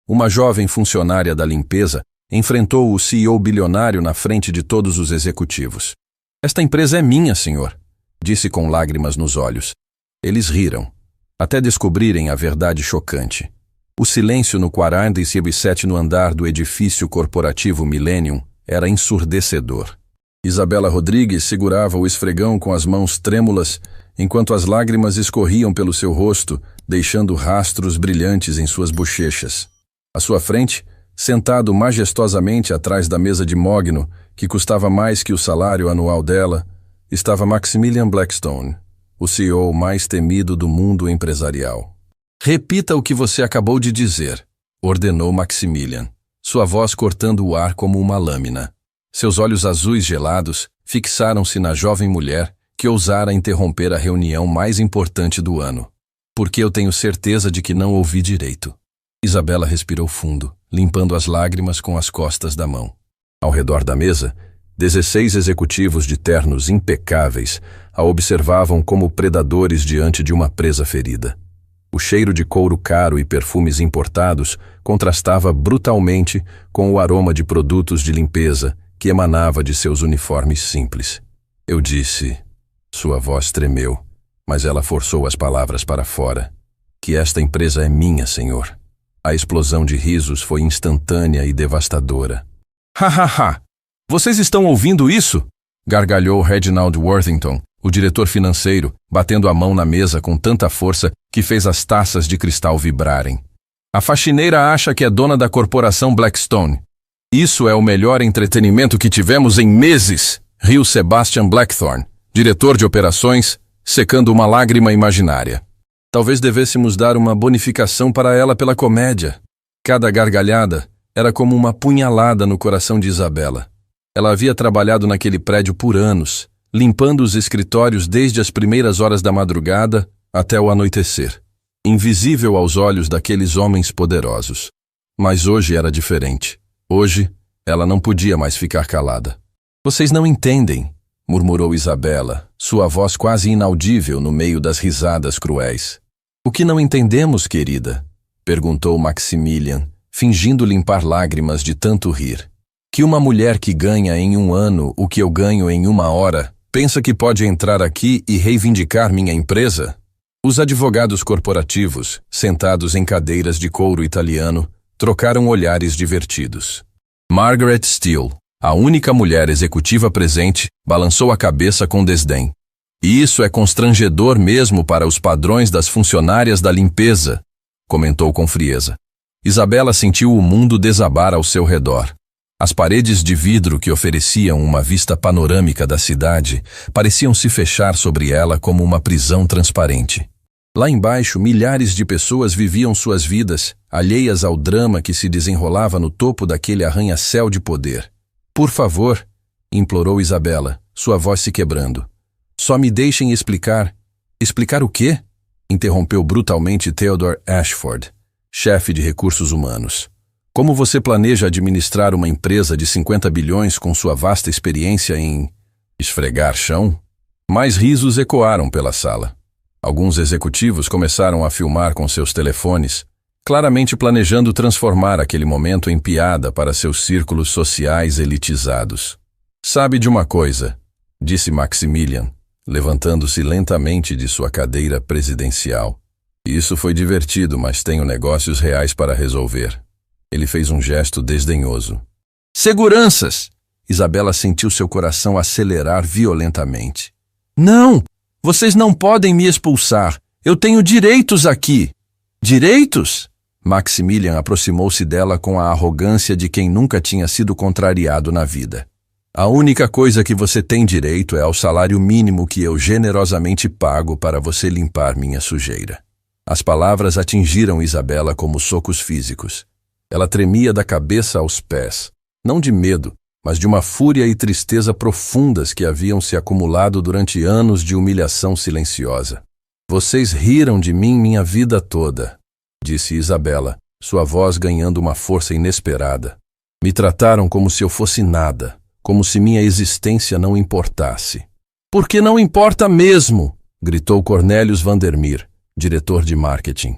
uma jovem funcionária da limpeza enfrentou o CEO bilionário na frente de todos os executivos. "Esta empresa é minha, senhor", disse com lágrimas nos olhos. Eles riram, até descobrirem a verdade chocante. O silêncio no 47º andar do edifício corporativo Millennium era ensurdecedor. Isabela Rodrigues segurava o esfregão com as mãos trêmulas, enquanto as lágrimas escorriam pelo seu rosto, deixando rastros brilhantes em suas bochechas. À sua frente, sentado majestosamente atrás da mesa de mogno, que custava mais que o salário anual dela, estava Maximilian Blackstone, o CEO mais temido do mundo empresarial. "Repita o que você acabou de dizer", ordenou Maximilian, sua voz cortando o ar como uma lâmina. Seus olhos azuis gelados fixaram-se na jovem mulher que ousara interromper a reunião mais importante do ano. "Porque eu tenho certeza de que não ouvi direito." Isabela respirou fundo, limpando as lágrimas com as costas da mão. Ao redor da mesa, 16 executivos de ternos impecáveis a observavam como predadores diante de uma presa ferida. O cheiro de couro caro e perfumes importados contrastava brutalmente com o aroma de produtos de limpeza que emanava de seus uniformes simples. "Eu disse..." Sua voz tremeu, mas ela forçou as palavras para fora. "Que esta empresa é minha, senhor." A explosão de risos foi instantânea e devastadora. "Ha ha ha! Vocês estão ouvindo isso?" gargalhou Reginald Worthington, o diretor financeiro, batendo a mão na mesa com tanta força que fez as taças de cristal vibrarem. "A faxineira acha que é dona da corporação Blackstone. Isso é o melhor entretenimento que tivemos em meses", riu Sebastian Blackthorne, diretor de operações, secando uma lágrima imaginária. "Talvez devêssemos dar uma bonificação para ela pela comédia." Cada gargalhada era como uma punhalada no coração de Isabela. Ela havia trabalhado naquele prédio por anos, limpando os escritórios desde as primeiras horas da madrugada até o anoitecer, invisível aos olhos daqueles homens poderosos. Mas hoje era diferente. Hoje, ela não podia mais ficar calada. "Vocês não entendem", murmurou Isabela, sua voz quase inaudível no meio das risadas cruéis. "O que não entendemos, querida?", perguntou Maximilian, fingindo limpar lágrimas de tanto rir. "Que uma mulher que ganha em um ano o que eu ganho em uma hora, pensa que pode entrar aqui e reivindicar minha empresa?" Os advogados corporativos, sentados em cadeiras de couro italiano, trocaram olhares divertidos. Margaret Steele, a única mulher executiva presente, balançou a cabeça com desdém. "E isso é constrangedor mesmo para os padrões das funcionárias da limpeza", comentou com frieza. Isabela sentiu o mundo desabar ao seu redor. As paredes de vidro que ofereciam uma vista panorâmica da cidade pareciam se fechar sobre ela como uma prisão transparente. Lá embaixo, milhares de pessoas viviam suas vidas, alheias ao drama que se desenrolava no topo daquele arranha-céu de poder. "Por favor", implorou Isabela, sua voz se quebrando. "Só me deixem explicar." "Explicar o quê?", interrompeu brutalmente Theodore Ashford, chefe de recursos humanos. "Como você planeja administrar uma empresa de 50 bilhões com sua vasta experiência em esfregar chão?" Mais risos ecoaram pela sala. Alguns executivos começaram a filmar com seus telefones, claramente planejando transformar aquele momento em piada para seus círculos sociais elitizados. "Sabe de uma coisa?", disse Maximilian, levantando-se lentamente de sua cadeira presidencial. "Isso foi divertido, mas tenho negócios reais para resolver." Ele fez um gesto desdenhoso. "Seguranças!" Isabela sentiu seu coração acelerar violentamente. "Não! Vocês não podem me expulsar. Eu tenho direitos aqui." "Direitos?" Maximilian aproximou-se dela com a arrogância de quem nunca tinha sido contrariado na vida. "A única coisa que você tem direito é ao salário mínimo que eu generosamente pago para você limpar minha sujeira." As palavras atingiram Isabela como socos físicos. Ela tremia da cabeça aos pés, não de medo, mas de uma fúria e tristeza profundas que haviam se acumulado durante anos de humilhação silenciosa. "Vocês riram de mim minha vida toda", disse Isabela, sua voz ganhando uma força inesperada. "Me trataram como se eu fosse nada, como se minha existência não importasse." "Porque não importa mesmo", gritou Cornelius Vandermeer, diretor de marketing.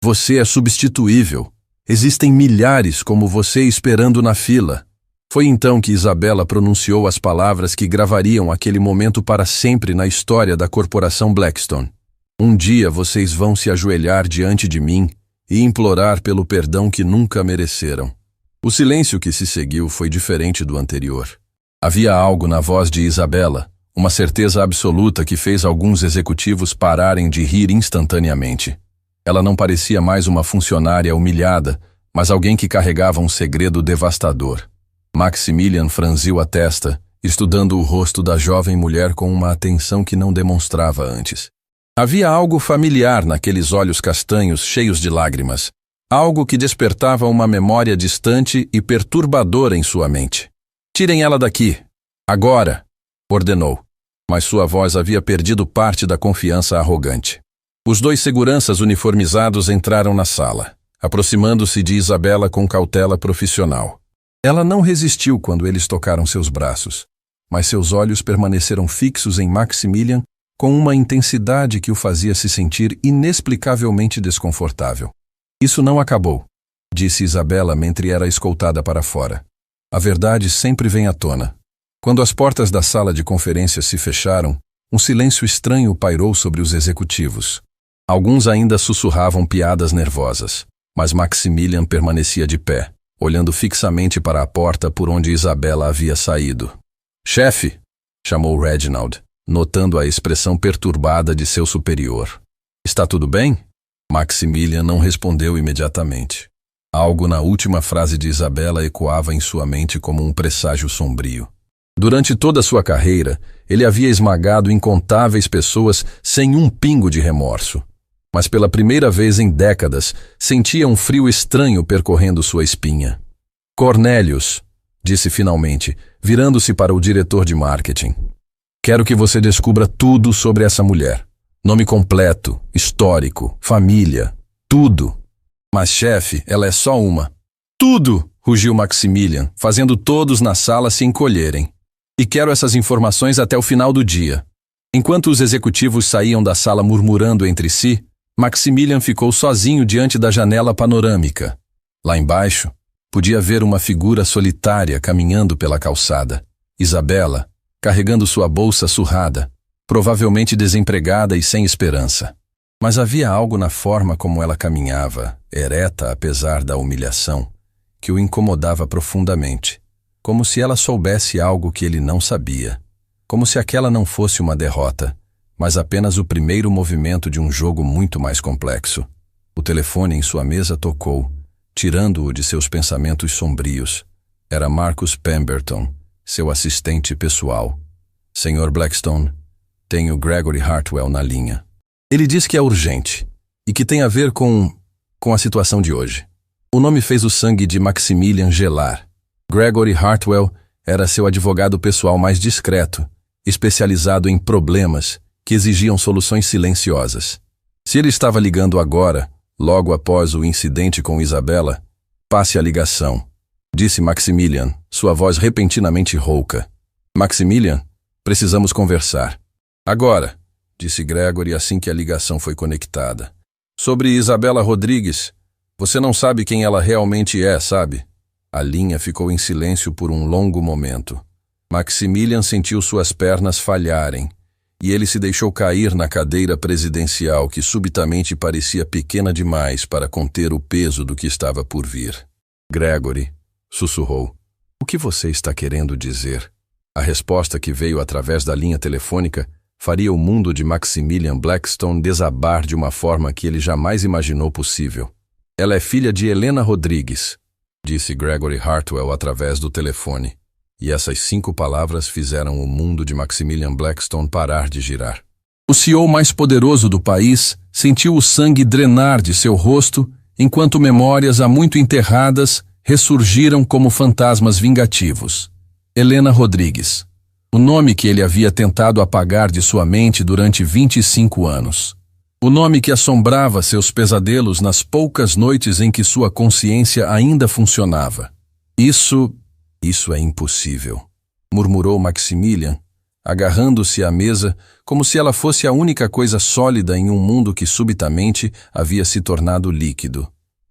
"Você é substituível." Existem milhares como você esperando na fila. Foi então que Isabela pronunciou as palavras que gravariam aquele momento para sempre na história da corporação Blackstone. Um dia vocês vão se ajoelhar diante de mim e implorar pelo perdão que nunca mereceram. O silêncio que se seguiu foi diferente do anterior. Havia algo na voz de Isabela, uma certeza absoluta que fez alguns executivos pararem de rir instantaneamente. Ela não parecia mais uma funcionária humilhada, mas alguém que carregava um segredo devastador. Maximilian franziu a testa, estudando o rosto da jovem mulher com uma atenção que não demonstrava antes. Havia algo familiar naqueles olhos castanhos cheios de lágrimas, algo que despertava uma memória distante e perturbadora em sua mente. "Tirem ela daqui, agora!" ordenou, mas sua voz havia perdido parte da confiança arrogante. Os dois seguranças uniformizados entraram na sala, aproximando-se de Isabela com cautela profissional. Ela não resistiu quando eles tocaram seus braços, mas seus olhos permaneceram fixos em Maximilian com uma intensidade que o fazia se sentir inexplicavelmente desconfortável. "Isso não acabou", disse Isabela mentre era escoltada para fora. "A verdade sempre vem à tona." Quando as portas da sala de conferências se fecharam, um silêncio estranho pairou sobre os executivos. Alguns ainda sussurravam piadas nervosas, mas Maximilian permanecia de pé, olhando fixamente para a porta por onde Isabela havia saído. "Chefe!" chamou Reginald, notando a expressão perturbada de seu superior. "Está tudo bem?" Maximilian não respondeu imediatamente. Algo na última frase de Isabela ecoava em sua mente como um presságio sombrio. Durante toda sua carreira, ele havia esmagado incontáveis pessoas sem um pingo de remorso. Mas pela primeira vez em décadas, sentia um frio estranho percorrendo sua espinha. "Cornelius", disse finalmente, virando-se para o diretor de marketing. "Quero que você descubra tudo sobre essa mulher. Nome completo, histórico, família, tudo." "Mas, chefe, ela é só uma." "Tudo!" rugiu Maximilian, fazendo todos na sala se encolherem. "E quero essas informações até o final do dia." Enquanto os executivos saíam da sala murmurando entre si, Maximilian ficou sozinho diante da janela panorâmica. Lá embaixo, podia ver uma figura solitária caminhando pela calçada. Isabela, carregando sua bolsa surrada, provavelmente desempregada e sem esperança. Mas havia algo na forma como ela caminhava, ereta apesar da humilhação, que o incomodava profundamente, como se ela soubesse algo que ele não sabia, como se aquela não fosse uma derrota, mas apenas o primeiro movimento de um jogo muito mais complexo. O telefone em sua mesa tocou, tirando-o de seus pensamentos sombrios. Era Marcus Pemberton, seu assistente pessoal. "Senhor Blackstone, tenho Gregory Hartwell na linha. Ele diz que é urgente e que tem a ver com a situação de hoje." O nome fez o sangue de Maximilian gelar. Gregory Hartwell era seu advogado pessoal mais discreto, especializado em problemas que exigiam soluções silenciosas. Se ele estava ligando agora, logo após o incidente com Isabela, "passe a ligação", disse Maximilian, sua voz repentinamente rouca. "Maximilian, precisamos conversar." "Agora", disse Gregory assim que a ligação foi conectada. "Sobre Isabela Rodrigues, você não sabe quem ela realmente é, sabe?" A linha ficou em silêncio por um longo momento. Maximilian sentiu suas pernas falharem, e ele se deixou cair na cadeira presidencial que subitamente parecia pequena demais para conter o peso do que estava por vir. "Gregory", sussurrou, "o que você está querendo dizer?" A resposta que veio através da linha telefônica faria o mundo de Maximilian Blackstone desabar de uma forma que ele jamais imaginou possível. "Ela é filha de Helena Rodrigues", disse Gregory Hartwell através do telefone. E essas 5 palavras fizeram o mundo de Maximilian Blackstone parar de girar. O CEO mais poderoso do país sentiu o sangue drenar de seu rosto enquanto memórias há muito enterradas ressurgiram como fantasmas vingativos. Helena Rodrigues. O nome que ele havia tentado apagar de sua mente durante 25 anos. O nome que assombrava seus pesadelos nas poucas noites em que sua consciência ainda funcionava. Isso é impossível", murmurou Maximilian, agarrando-se à mesa como se ela fosse a única coisa sólida em um mundo que subitamente havia se tornado líquido.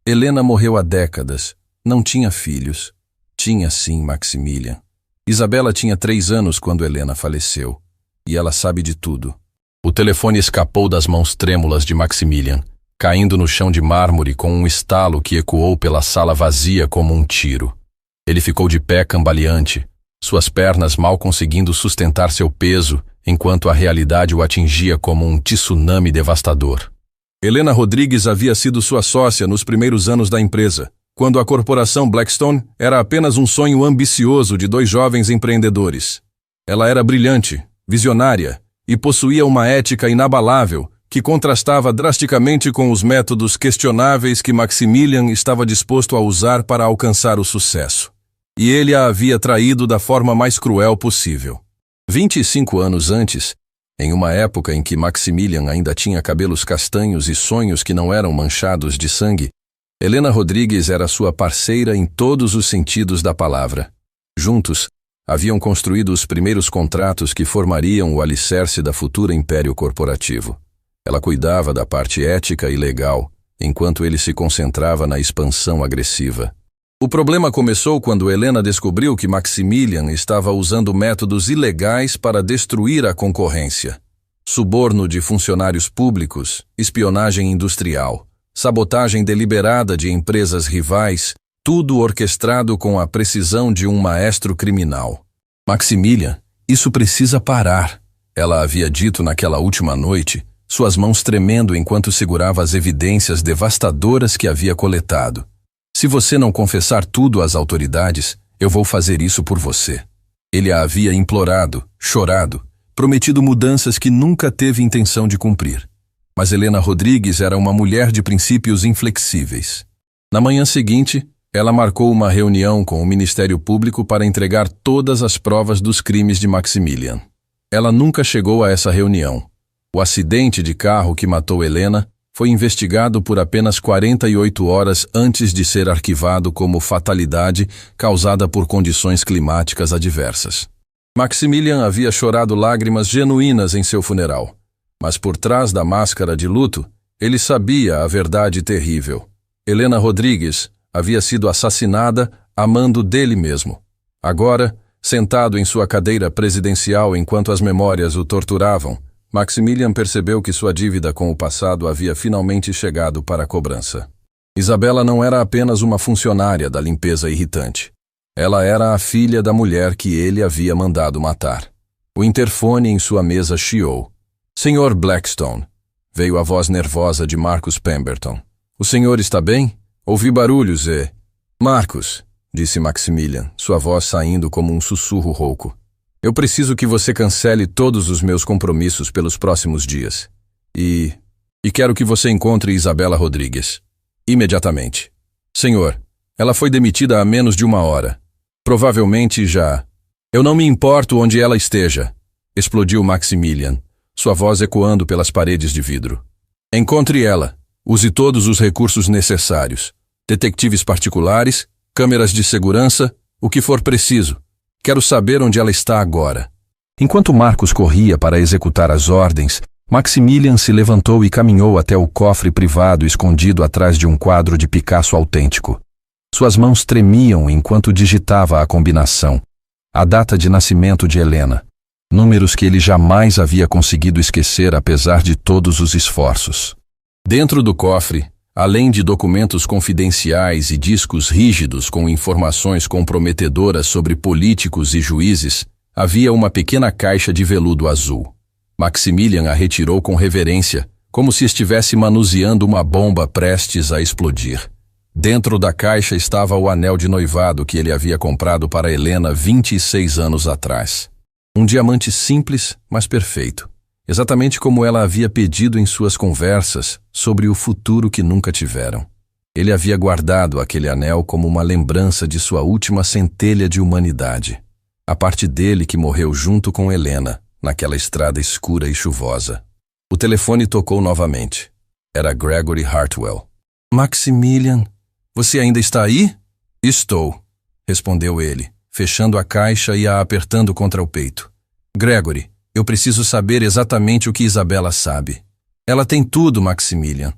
Helena morreu há décadas. Não tinha filhos. Tinha sim Maximilian. Isabela tinha 3 anos quando Helena faleceu. E ela sabe de tudo. O telefone escapou das mãos trêmulas de Maximilian, caindo no chão de mármore com um estalo que ecoou pela sala vazia como um tiro. Ele ficou de pé cambaleante, suas pernas mal conseguindo sustentar seu peso, enquanto a realidade o atingia como um tsunami devastador. Helena Rodrigues havia sido sua sócia nos primeiros anos da empresa, quando a corporação Blackstone era apenas um sonho ambicioso de 2 jovens empreendedores. Ela era brilhante, visionária e possuía uma ética inabalável que contrastava drasticamente com os métodos questionáveis que Maximilian estava disposto a usar para alcançar o sucesso. E ele a havia traído da forma mais cruel possível. 25 anos antes, em uma época em que Maximilian ainda tinha cabelos castanhos e sonhos que não eram manchados de sangue, Helena Rodrigues era sua parceira em todos os sentidos da palavra. Juntos, haviam construído os primeiros contratos que formariam o alicerce da futura império corporativo. Ela cuidava da parte ética e legal, enquanto ele se concentrava na expansão agressiva. O problema começou quando Helena descobriu que Maximilian estava usando métodos ilegais para destruir a concorrência. Suborno de funcionários públicos, espionagem industrial, sabotagem deliberada de empresas rivais, tudo orquestrado com a precisão de um maestro criminal. Maximilian, isso precisa parar, ela havia dito naquela última noite, suas mãos tremendo enquanto segurava as evidências devastadoras que havia coletado. Se você não confessar tudo às autoridades, eu vou fazer isso por você. Ele a havia implorado, chorado, prometido mudanças que nunca teve intenção de cumprir. Mas Helena Rodrigues era uma mulher de princípios inflexíveis. Na manhã seguinte, ela marcou uma reunião com o Ministério Público para entregar todas as provas dos crimes de Maximilian. Ela nunca chegou a essa reunião. O acidente de carro que matou Helena foi investigado por apenas 48 horas antes de ser arquivado como fatalidade causada por condições climáticas adversas. Maximilian havia chorado lágrimas genuínas em seu funeral, mas por trás da máscara de luto, ele sabia a verdade terrível. Helena Rodrigues havia sido assassinada a mando dele mesmo. Agora, sentado em sua cadeira presidencial enquanto as memórias o torturavam, Maximilian percebeu que sua dívida com o passado havia finalmente chegado para a cobrança. Isabela não era apenas uma funcionária da limpeza irritante. Ela era a filha da mulher que ele havia mandado matar. O interfone em sua mesa chiou. "Senhor Blackstone", veio a voz nervosa de Marcus Pemberton. "O senhor está bem? Ouvi barulhos e..." "Marcus", disse Maximilian, sua voz saindo como um sussurro rouco. "Eu preciso que você cancele todos os meus compromissos pelos próximos dias. E quero que você encontre Isabela Rodrigues. Imediatamente. Senhor, ela foi demitida há menos de 1 hora. Provavelmente já..." "Eu não me importo onde ela esteja", explodiu Maximilian, sua voz ecoando pelas paredes de vidro. "Encontre ela. Use todos os recursos necessários. Detetives particulares, câmeras de segurança, o que for preciso. Quero saber onde ela está agora." Enquanto Marcus corria para executar as ordens, Maximilian se levantou e caminhou até o cofre privado escondido atrás de um quadro de Picasso autêntico. Suas mãos tremiam enquanto digitava a combinação. A data de nascimento de Helena. Números que ele jamais havia conseguido esquecer apesar de todos os esforços. Dentro do cofre, além de documentos confidenciais e discos rígidos com informações comprometedoras sobre políticos e juízes, havia uma pequena caixa de veludo azul. Maximilian a retirou com reverência, como se estivesse manuseando uma bomba prestes a explodir. Dentro da caixa estava o anel de noivado que ele havia comprado para Helena 26 anos atrás. Um diamante simples, mas perfeito. Exatamente como ela havia pedido em suas conversas sobre o futuro que nunca tiveram. Ele havia guardado aquele anel como uma lembrança de sua última centelha de humanidade. A parte dele que morreu junto com Helena, naquela estrada escura e chuvosa. O telefone tocou novamente. Era Gregory Hartwell. "Maximilian, você ainda está aí?" "Estou", respondeu ele, fechando a caixa e a apertando contra o peito. "Gregory, eu preciso saber exatamente o que Isabela sabe." "Ela tem tudo, Maximilian.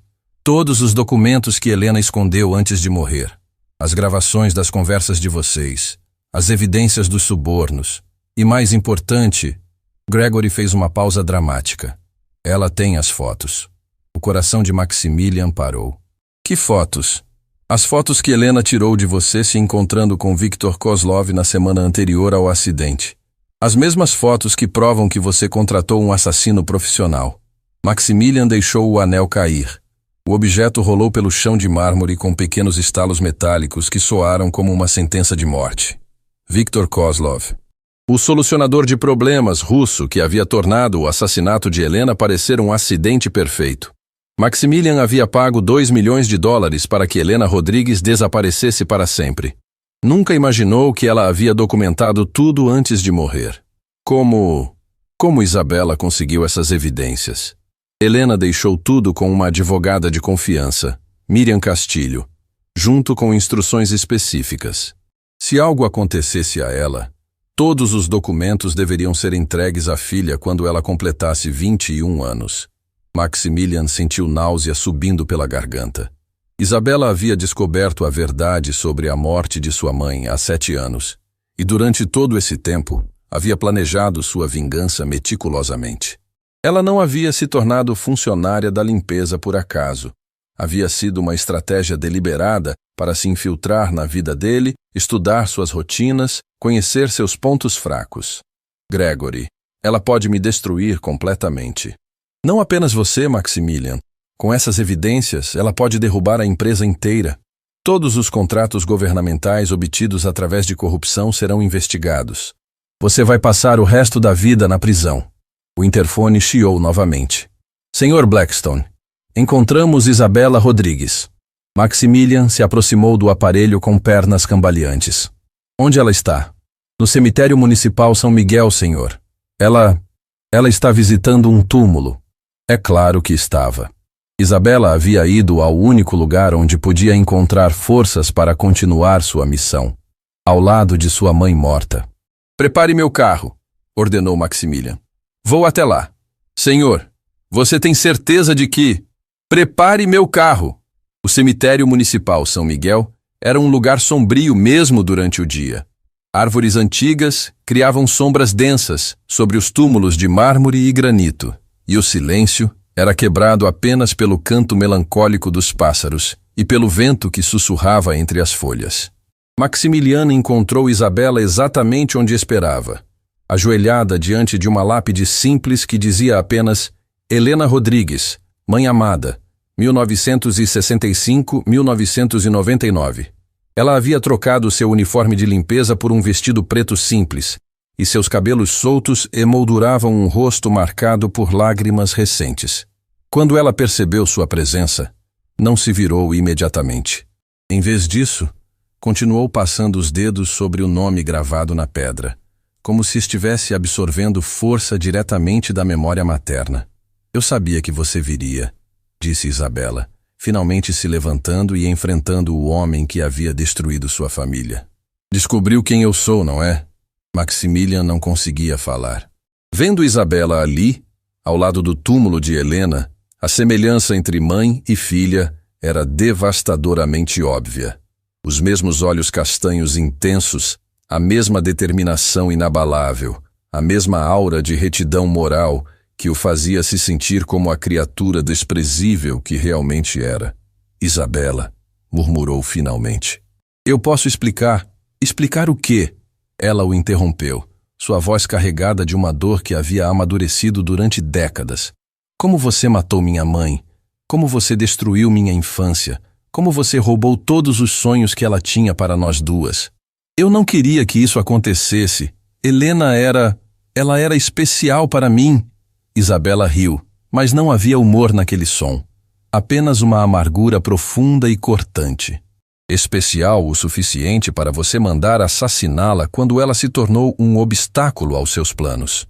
Todos os documentos que Helena escondeu antes de morrer. As gravações das conversas de vocês. As evidências dos subornos. E mais importante, Gregory fez uma pausa dramática. Ela tem as fotos. O coração de Maximilian parou. Que fotos? As fotos que Helena tirou de você se encontrando com Viktor Kozlov na semana anterior ao acidente. As mesmas fotos que provam que você contratou um assassino profissional. Maximilian deixou o anel cair. O objeto rolou pelo chão de mármore com pequenos estalos metálicos que soaram como uma sentença de morte. Viktor Kozlov. O solucionador de problemas russo que havia tornado o assassinato de Helena parecer um acidente perfeito. Maximilian havia pago $2 milhões para que Helena Rodrigues desaparecesse para sempre. Nunca imaginou que ela havia documentado tudo antes de morrer. Como Isabela conseguiu essas evidências? Helena deixou tudo com uma advogada de confiança, Miriam Castilho, junto com instruções específicas. Se algo acontecesse a ela, todos os documentos deveriam ser entregues à filha quando ela completasse 21 anos. Maximilian sentiu náusea subindo pela garganta. Isabela havia descoberto a verdade sobre a morte de sua mãe há 7 anos, e durante todo esse tempo havia planejado sua vingança meticulosamente. Ela não havia se tornado funcionária da limpeza por acaso. Havia sido uma estratégia deliberada para se infiltrar na vida dele, estudar suas rotinas, conhecer seus pontos fracos. Gregory, ela pode me destruir completamente. Não apenas você, Maximilian. Com essas evidências, ela pode derrubar a empresa inteira. Todos os contratos governamentais obtidos através de corrupção serão investigados. Você vai passar o resto da vida na prisão. O interfone chiou novamente. Senhor Blackstone, encontramos Isabela Rodrigues. Maximilian se aproximou do aparelho com pernas cambaleantes. Onde ela está? No cemitério municipal São Miguel, senhor. Ela está visitando um túmulo. É claro que estava. Isabela havia ido ao único lugar onde podia encontrar forças para continuar sua missão. Ao lado de sua mãe morta. Prepare meu carro, ordenou Maximilian. Vou até lá. Senhor, você tem certeza de que... Prepare meu carro. O cemitério municipal São Miguel era um lugar sombrio mesmo durante o dia. Árvores antigas criavam sombras densas sobre os túmulos de mármore e granito, e o silêncio era quebrado apenas pelo canto melancólico dos pássaros e pelo vento que sussurrava entre as folhas. Maximiliano encontrou Isabela exatamente onde esperava, ajoelhada diante de uma lápide simples que dizia apenas Helena Rodrigues, Mãe Amada, 1965-1999. Ela havia trocado seu uniforme de limpeza por um vestido preto simples, e seus cabelos soltos emolduravam um rosto marcado por lágrimas recentes. Quando ela percebeu sua presença, não se virou imediatamente. Em vez disso, continuou passando os dedos sobre o nome gravado na pedra, como se estivesse absorvendo força diretamente da memória materna. Eu sabia que você viria, disse Isabela, finalmente se levantando e enfrentando o homem que havia destruído sua família. Descobriu quem eu sou, não é? Maximilian não conseguia falar. Vendo Isabela ali, ao lado do túmulo de Helena, a semelhança entre mãe e filha era devastadoramente óbvia. Os mesmos olhos castanhos intensos, a mesma determinação inabalável, a mesma aura de retidão moral que o fazia se sentir como a criatura desprezível que realmente era. Isabela, murmurou finalmente. Eu posso explicar. Explicar o quê? Ela o interrompeu, sua voz carregada de uma dor que havia amadurecido durante décadas. Como você matou minha mãe? Como você destruiu minha infância? Como você roubou todos os sonhos que ela tinha para nós duas? Eu não queria que isso acontecesse. Ela era especial para mim. Isabela riu, mas não havia humor naquele som. Apenas uma amargura profunda e cortante. Especial o suficiente para você mandar assassiná-la quando ela se tornou um obstáculo aos seus planos.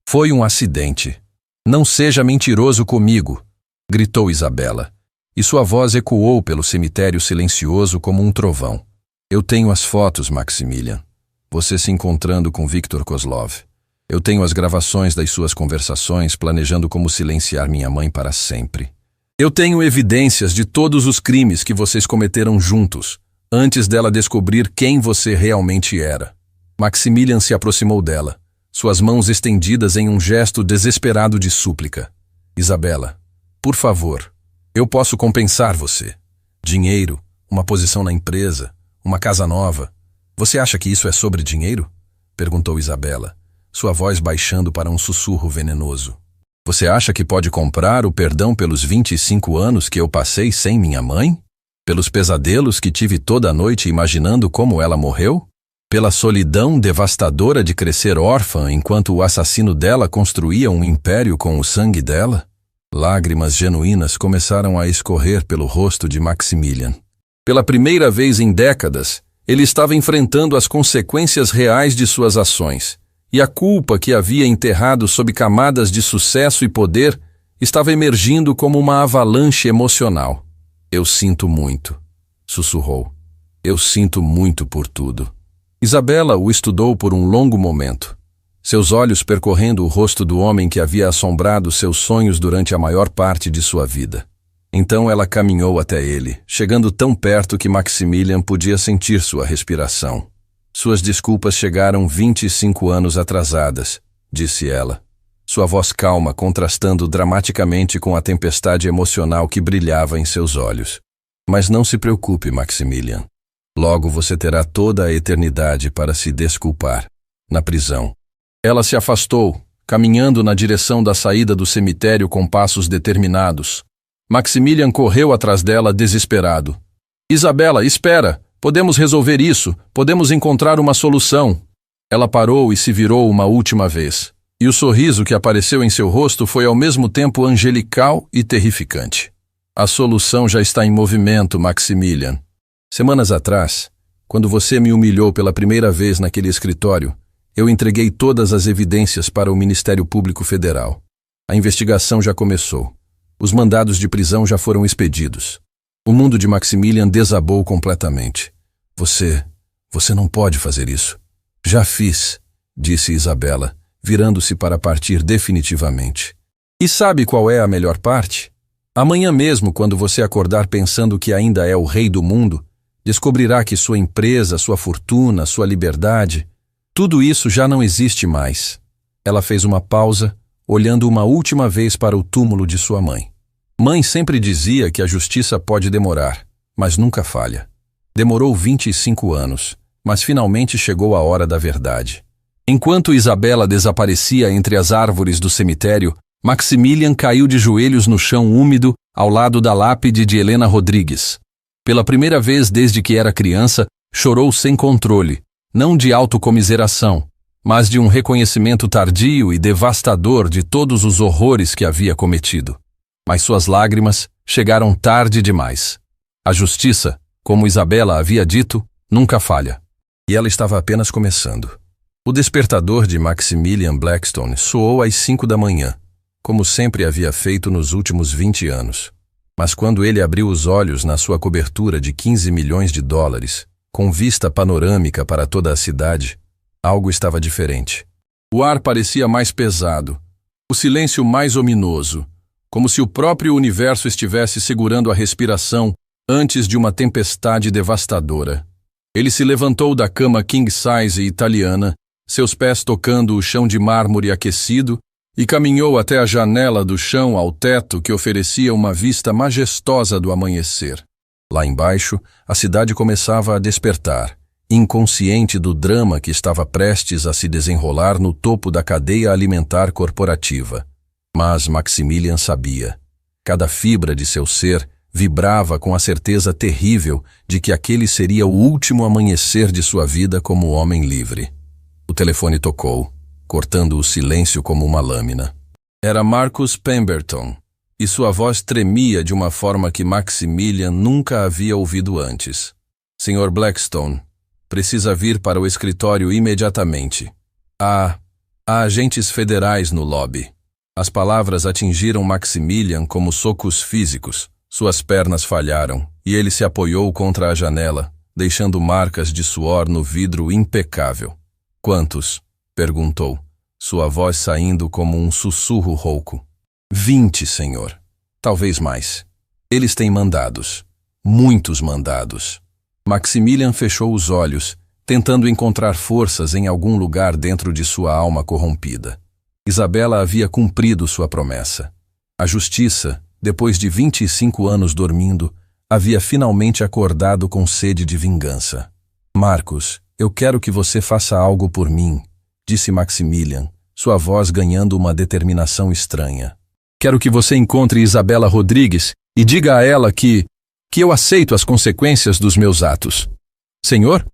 Foi um acidente. Não seja mentiroso comigo, gritou Isabela, e sua voz ecoou pelo cemitério silencioso como um trovão. Eu tenho as fotos, Maximilian. Você se encontrando com Viktor Kozlov. Eu tenho as gravações das suas conversações planejando como silenciar minha mãe para sempre. Eu tenho evidências de todos os crimes que vocês cometeram juntos, antes dela descobrir quem você realmente era. Maximilian se aproximou dela, suas mãos estendidas em um gesto desesperado de súplica. Isabela, por favor, eu posso compensar você. Dinheiro, uma posição na empresa, uma casa nova. Você acha que isso é sobre dinheiro? Perguntou Isabela, sua voz baixando para um sussurro venenoso. Você acha que pode comprar o perdão pelos 25 anos que eu passei sem minha mãe? Pelos pesadelos que tive toda a noite imaginando como ela morreu? Pela solidão devastadora de crescer órfã enquanto o assassino dela construía um império com o sangue dela? Lágrimas genuínas começaram a escorrer pelo rosto de Maximilian. Pela primeira vez em décadas, ele estava enfrentando as consequências reais de suas ações, e a culpa que havia enterrado sob camadas de sucesso e poder estava emergindo como uma avalanche emocional. Eu sinto muito, sussurrou. Eu sinto muito por tudo. Isabela o estudou por um longo momento, seus olhos percorrendo o rosto do homem que havia assombrado seus sonhos durante a maior parte de sua vida. Então ela caminhou até ele, chegando tão perto que Maximilian podia sentir sua respiração. Suas desculpas chegaram 25 anos atrasadas, disse ela, sua voz calma contrastando dramaticamente com a tempestade emocional que brilhava em seus olhos. Mas não se preocupe, Maximilian. Logo você terá toda a eternidade para se desculpar, na prisão. Ela se afastou, caminhando na direção da saída do cemitério com passos determinados. Maximilian correu atrás dela desesperado. Isabela, espera! Podemos resolver isso, podemos encontrar uma solução. Ela parou e se virou uma última vez. E o sorriso que apareceu em seu rosto foi ao mesmo tempo angelical e terrificante. A solução já está em movimento, Maximilian. Semanas atrás, quando você me humilhou pela primeira vez naquele escritório, eu entreguei todas as evidências para o Ministério Público Federal. A investigação já começou. Os mandados de prisão já foram expedidos. O mundo de Maximilian desabou completamente. Você não pode fazer isso. Já fiz, disse Isabela, virando-se para partir definitivamente. E sabe qual é a melhor parte? Amanhã mesmo, quando você acordar pensando que ainda é o rei do mundo, descobrirá que sua empresa, sua fortuna, sua liberdade, tudo isso já não existe mais. Ela fez uma pausa, olhando uma última vez para o túmulo de sua mãe. Mãe sempre dizia que a justiça pode demorar, mas nunca falha. Demorou 25 anos, mas finalmente chegou a hora da verdade. Enquanto Isabela desaparecia entre as árvores do cemitério, Maximilian caiu de joelhos no chão úmido ao lado da lápide de Helena Rodrigues. Pela primeira vez desde que era criança, chorou sem controle, não de autocomiseração, mas de um reconhecimento tardio e devastador de todos os horrores que havia cometido. Mas suas lágrimas chegaram tarde demais. A justiça, como Isabela havia dito, nunca falha. E ela estava apenas começando. O despertador de Maximilian Blackstone soou às 5 da manhã, como sempre havia feito nos últimos 20 anos. Mas quando ele abriu os olhos na sua cobertura de 15 milhões de dólares, com vista panorâmica para toda a cidade, algo estava diferente. O ar parecia mais pesado, o silêncio mais ominoso, como se o próprio universo estivesse segurando a respiração antes de uma tempestade devastadora. Ele se levantou da cama king-size italiana, seus pés tocando o chão de mármore aquecido, e caminhou até a janela do chão ao teto que oferecia uma vista majestosa do amanhecer. Lá embaixo, a cidade começava a despertar, inconsciente do drama que estava prestes a se desenrolar no topo da cadeia alimentar corporativa. Mas Maximilian sabia. Cada fibra de seu ser vibrava com a certeza terrível de que aquele seria o último amanhecer de sua vida como homem livre. O telefone tocou, cortando o silêncio como uma lâmina. Era Marcus Pemberton, e sua voz tremia de uma forma que Maximilian nunca havia ouvido antes. Sr. Blackstone, precisa vir para o escritório imediatamente. Há agentes federais no lobby. As palavras atingiram Maximilian como socos físicos. Suas pernas falharam, e ele se apoiou contra a janela, deixando marcas de suor no vidro impecável. Quantos? Perguntou, sua voz saindo como um sussurro rouco. 20, senhor. talvez mais. Eles têm mandados. Muitos mandados. Maximilian fechou os olhos, tentando encontrar forças em algum lugar dentro de sua alma corrompida. Isabela havia cumprido sua promessa. A justiça, depois de 25 anos dormindo, havia finalmente acordado com sede de vingança. Marcos, eu quero que você faça algo por mim, disse Maximilian, sua voz ganhando uma determinação estranha. Quero que você encontre Isabela Rodrigues e diga a ela que eu aceito as consequências dos meus atos. Senhor?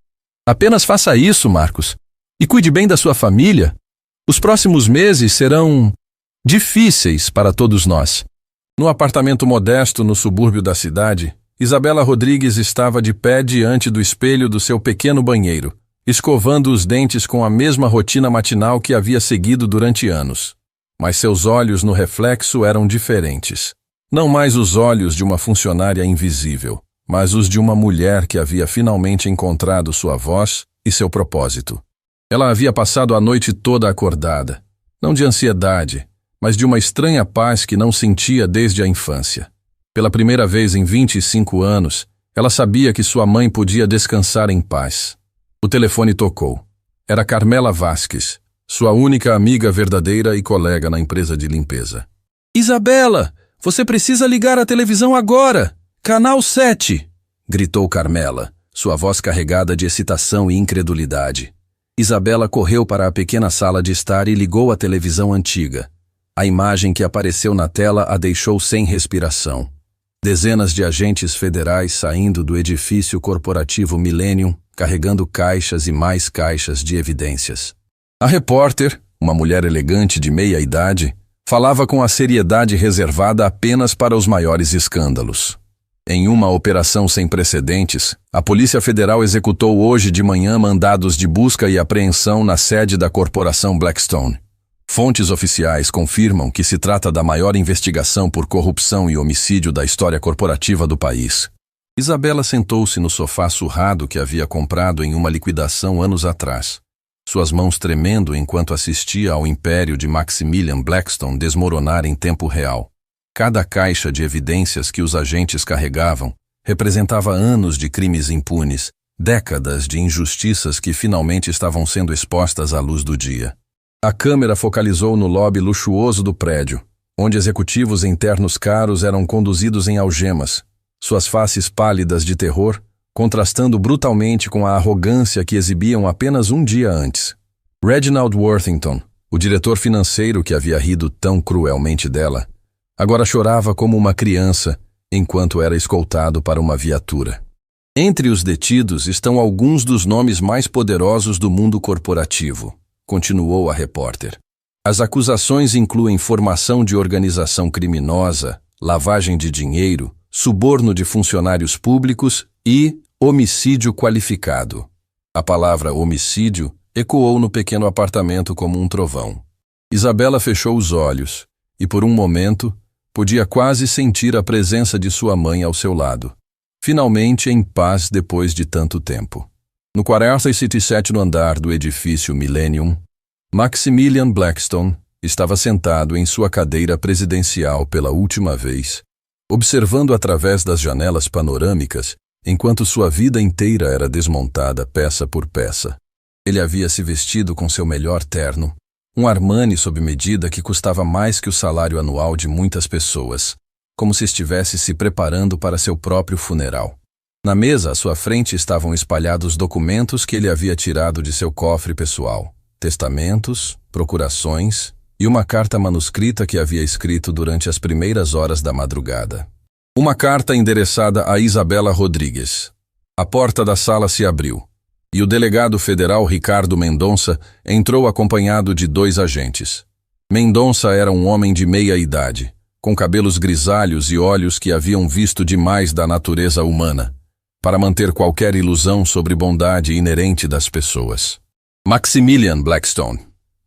Apenas faça isso, Marcos, e cuide bem da sua família. Os próximos meses serão difíceis para todos nós. No apartamento modesto no subúrbio da cidade, Isabela Rodrigues estava de pé diante do espelho do seu pequeno banheiro, escovando os dentes com a mesma rotina matinal que havia seguido durante anos. Mas seus olhos no reflexo eram diferentes. Não mais os olhos de uma funcionária invisível, mas os de uma mulher que havia finalmente encontrado sua voz e seu propósito. Ela havia passado a noite toda acordada, não de ansiedade, mas de uma estranha paz que não sentia desde a infância. Pela primeira vez em 25 anos, ela sabia que sua mãe podia descansar em paz. O telefone tocou. Era Carmela Vasques, sua única amiga verdadeira e colega na empresa de limpeza. Isabela, você precisa ligar a televisão agora! Canal 7! Gritou Carmela, sua voz carregada de excitação e incredulidade. Isabela correu para a pequena sala de estar e ligou a televisão antiga. A imagem que apareceu na tela a deixou sem respiração. Dezenas de agentes federais saindo do edifício corporativo Millennium, carregando caixas e mais caixas de evidências. A repórter, uma mulher elegante de meia-idade, falava com a seriedade reservada apenas para os maiores escândalos. Em uma operação sem precedentes, a Polícia Federal executou hoje de manhã mandados de busca e apreensão na sede da corporação Blackstone. Fontes oficiais confirmam que se trata da maior investigação por corrupção e homicídio da história corporativa do país. Isabela sentou-se no sofá surrado que havia comprado em uma liquidação anos atrás, suas mãos tremendo enquanto assistia ao império de Maximilian Blackstone desmoronar em tempo real. Cada caixa de evidências que os agentes carregavam representava anos de crimes impunes, décadas de injustiças que finalmente estavam sendo expostas à luz do dia. A câmera focalizou no lobby luxuoso do prédio, onde executivos em ternos caros eram conduzidos em algemas, suas faces pálidas de terror, contrastando brutalmente com a arrogância que exibiam apenas um dia antes. Reginald Worthington, o diretor financeiro que havia rido tão cruelmente dela, agora chorava como uma criança enquanto era escoltado para uma viatura. Entre os detidos estão alguns dos nomes mais poderosos do mundo corporativo, continuou a repórter. As acusações incluem formação de organização criminosa, lavagem de dinheiro, suborno de funcionários públicos e homicídio qualificado. A palavra homicídio ecoou no pequeno apartamento como um trovão. Isabela fechou os olhos e, por um momento, podia quase sentir a presença de sua mãe ao seu lado. Finalmente em paz depois de tanto tempo. No 47º andar do edifício Millennium, Maximilian Blackstone estava sentado em sua cadeira presidencial pela última vez, observando através das janelas panorâmicas, enquanto sua vida inteira era desmontada peça por peça. Ele havia se vestido com seu melhor terno, um Armani sob medida que custava mais que o salário anual de muitas pessoas, como se estivesse se preparando para seu próprio funeral. Na mesa à sua frente estavam espalhados documentos que ele havia tirado de seu cofre pessoal, testamentos, procurações e uma carta manuscrita que havia escrito durante as primeiras horas da madrugada. Uma carta endereçada a Isabela Rodrigues. A porta da sala se abriu, e o delegado federal Ricardo Mendonça entrou acompanhado de 2 agentes. Mendonça era um homem de meia idade, com cabelos grisalhos e olhos que haviam visto demais da natureza humana, para manter qualquer ilusão sobre bondade inerente das pessoas. Maximilian Blackstone,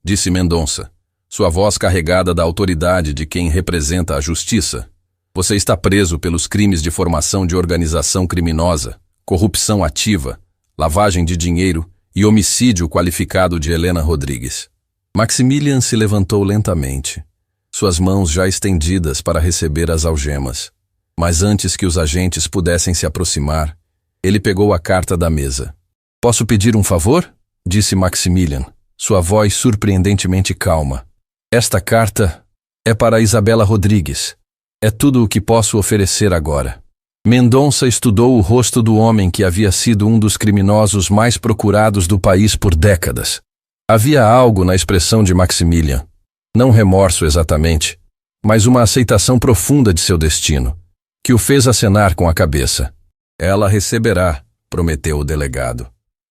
disse Mendonça, sua voz carregada da autoridade de quem representa a justiça. Você está preso pelos crimes de formação de organização criminosa, corrupção ativa, lavagem de dinheiro e homicídio qualificado de Helena Rodrigues. Maximilian se levantou lentamente. suas mãos já estendidas para receber as algemas. Mas antes que os agentes pudessem se aproximar, ele pegou a carta da mesa. "Posso pedir um favor?" disse Maximilian, sua voz surpreendentemente calma. "Esta carta é para Isabela Rodrigues. É tudo o que posso oferecer agora." Mendonça estudou o rosto do homem que havia sido um dos criminosos mais procurados do país por décadas. Havia algo na expressão de Maximilian, não remorso exatamente, mas uma aceitação profunda de seu destino, que o fez acenar com a cabeça. "Ela receberá", prometeu o delegado.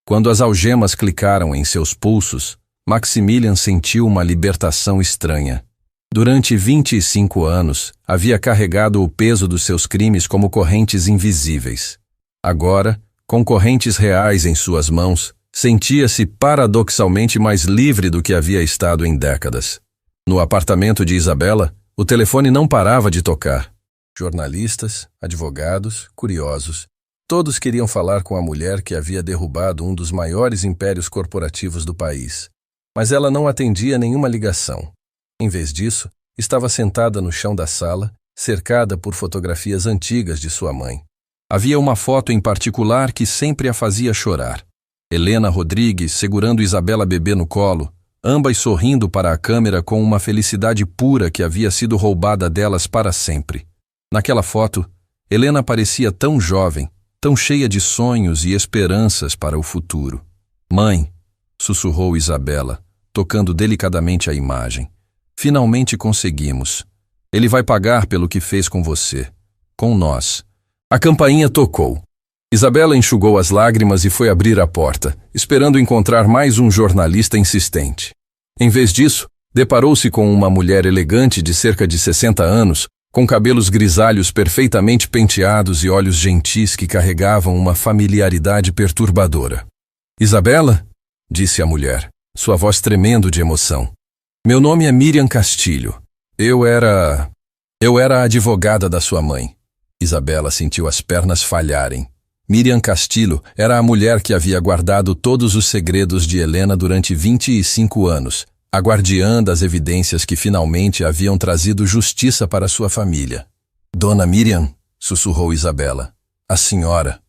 Quando as algemas clicaram em seus pulsos, Maximilian sentiu uma libertação estranha. Durante 25 anos, havia carregado o peso dos seus crimes como correntes invisíveis. Agora, com correntes reais em suas mãos, sentia-se paradoxalmente mais livre do que havia estado em décadas. No apartamento de Isabela, o telefone não parava de tocar. Jornalistas, advogados, curiosos, todos queriam falar com a mulher que havia derrubado um dos maiores impérios corporativos do país. Mas ela não atendia nenhuma ligação. Em vez disso, estava sentada no chão da sala, cercada por fotografias antigas de sua mãe. Havia uma foto em particular que sempre a fazia chorar. Helena Rodrigues segurando Isabela bebê no colo, ambas sorrindo para a câmera com uma felicidade pura que havia sido roubada delas para sempre. Naquela foto, Helena parecia tão jovem, tão cheia de sonhos e esperanças para o futuro. "Mãe", sussurrou Isabela, tocando delicadamente a imagem. "Finalmente conseguimos. Ele vai pagar pelo que fez com você. Com nós." A campainha tocou. Isabela enxugou as lágrimas e foi abrir a porta, esperando encontrar mais um jornalista insistente. Em vez disso, deparou-se com uma mulher elegante de cerca de 60 anos, com cabelos grisalhos perfeitamente penteados e olhos gentis que carregavam uma familiaridade perturbadora. "Isabela?" disse a mulher, sua voz tremendo de emoção. "Meu nome é Miriam Castilho. Eu era a advogada da sua mãe." Isabela sentiu as pernas falharem. Miriam Castilho era a mulher que havia guardado todos os segredos de Helena durante 25 anos, a guardiã das evidências que finalmente haviam trazido justiça para sua família. "Dona Miriam", sussurrou Isabela. "A senhora...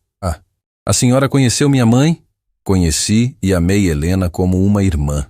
a senhora conheceu minha mãe?" "Conheci e amei Helena como uma irmã",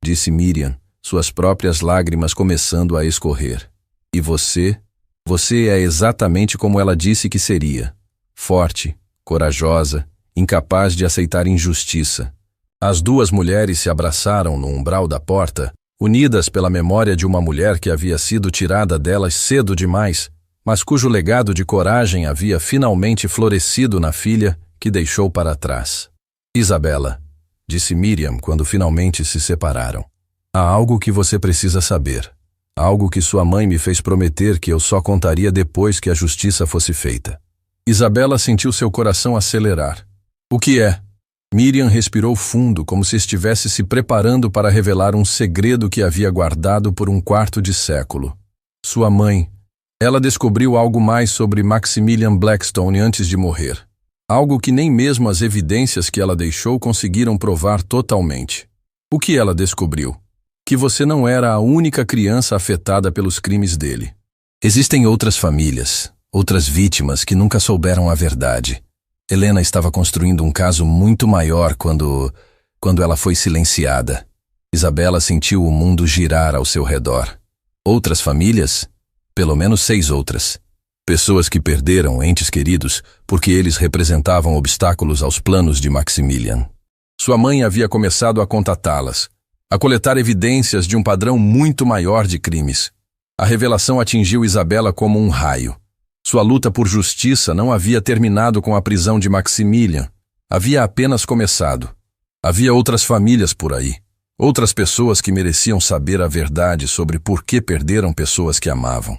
disse Miriam, suas próprias lágrimas começando a escorrer. "E você? Você é exatamente como ela disse que seria. Forte, corajosa, incapaz de aceitar injustiça." As duas mulheres se abraçaram no umbral da porta, unidas pela memória de uma mulher que havia sido tirada delas cedo demais, mas cujo legado de coragem havia finalmente florescido na filha que deixou para trás. "Isabela", disse Miriam quando finalmente se separaram, "há algo que você precisa saber. Algo que sua mãe me fez prometer que eu só contaria depois que a justiça fosse feita." Isabela sentiu seu coração acelerar. "O que é?" Miriam respirou fundo, como se estivesse se preparando para revelar um segredo que havia guardado por um quarto de século. Sua mãe. Ela descobriu algo mais sobre Maximilian Blackstone antes de morrer. Algo que nem mesmo as evidências que ela deixou conseguiram provar totalmente. O que ela descobriu? Que você não era a única criança afetada pelos crimes dele. Existem outras famílias, outras vítimas que nunca souberam a verdade. Helena estava construindo um caso muito maior quando ela foi silenciada. Isabela sentiu o mundo girar ao seu redor. Outras famílias? Pelo menos 6 outras. Pessoas que perderam entes queridos porque eles representavam obstáculos aos planos de Maximilian. Sua mãe havia começado a contatá-las, a coletar evidências de um padrão muito maior de crimes. A revelação atingiu Isabela como um raio. Sua luta por justiça não havia terminado com a prisão de Maximilian. Havia apenas começado. Havia outras famílias por aí. Outras pessoas que mereciam saber a verdade sobre por que perderam pessoas que amavam.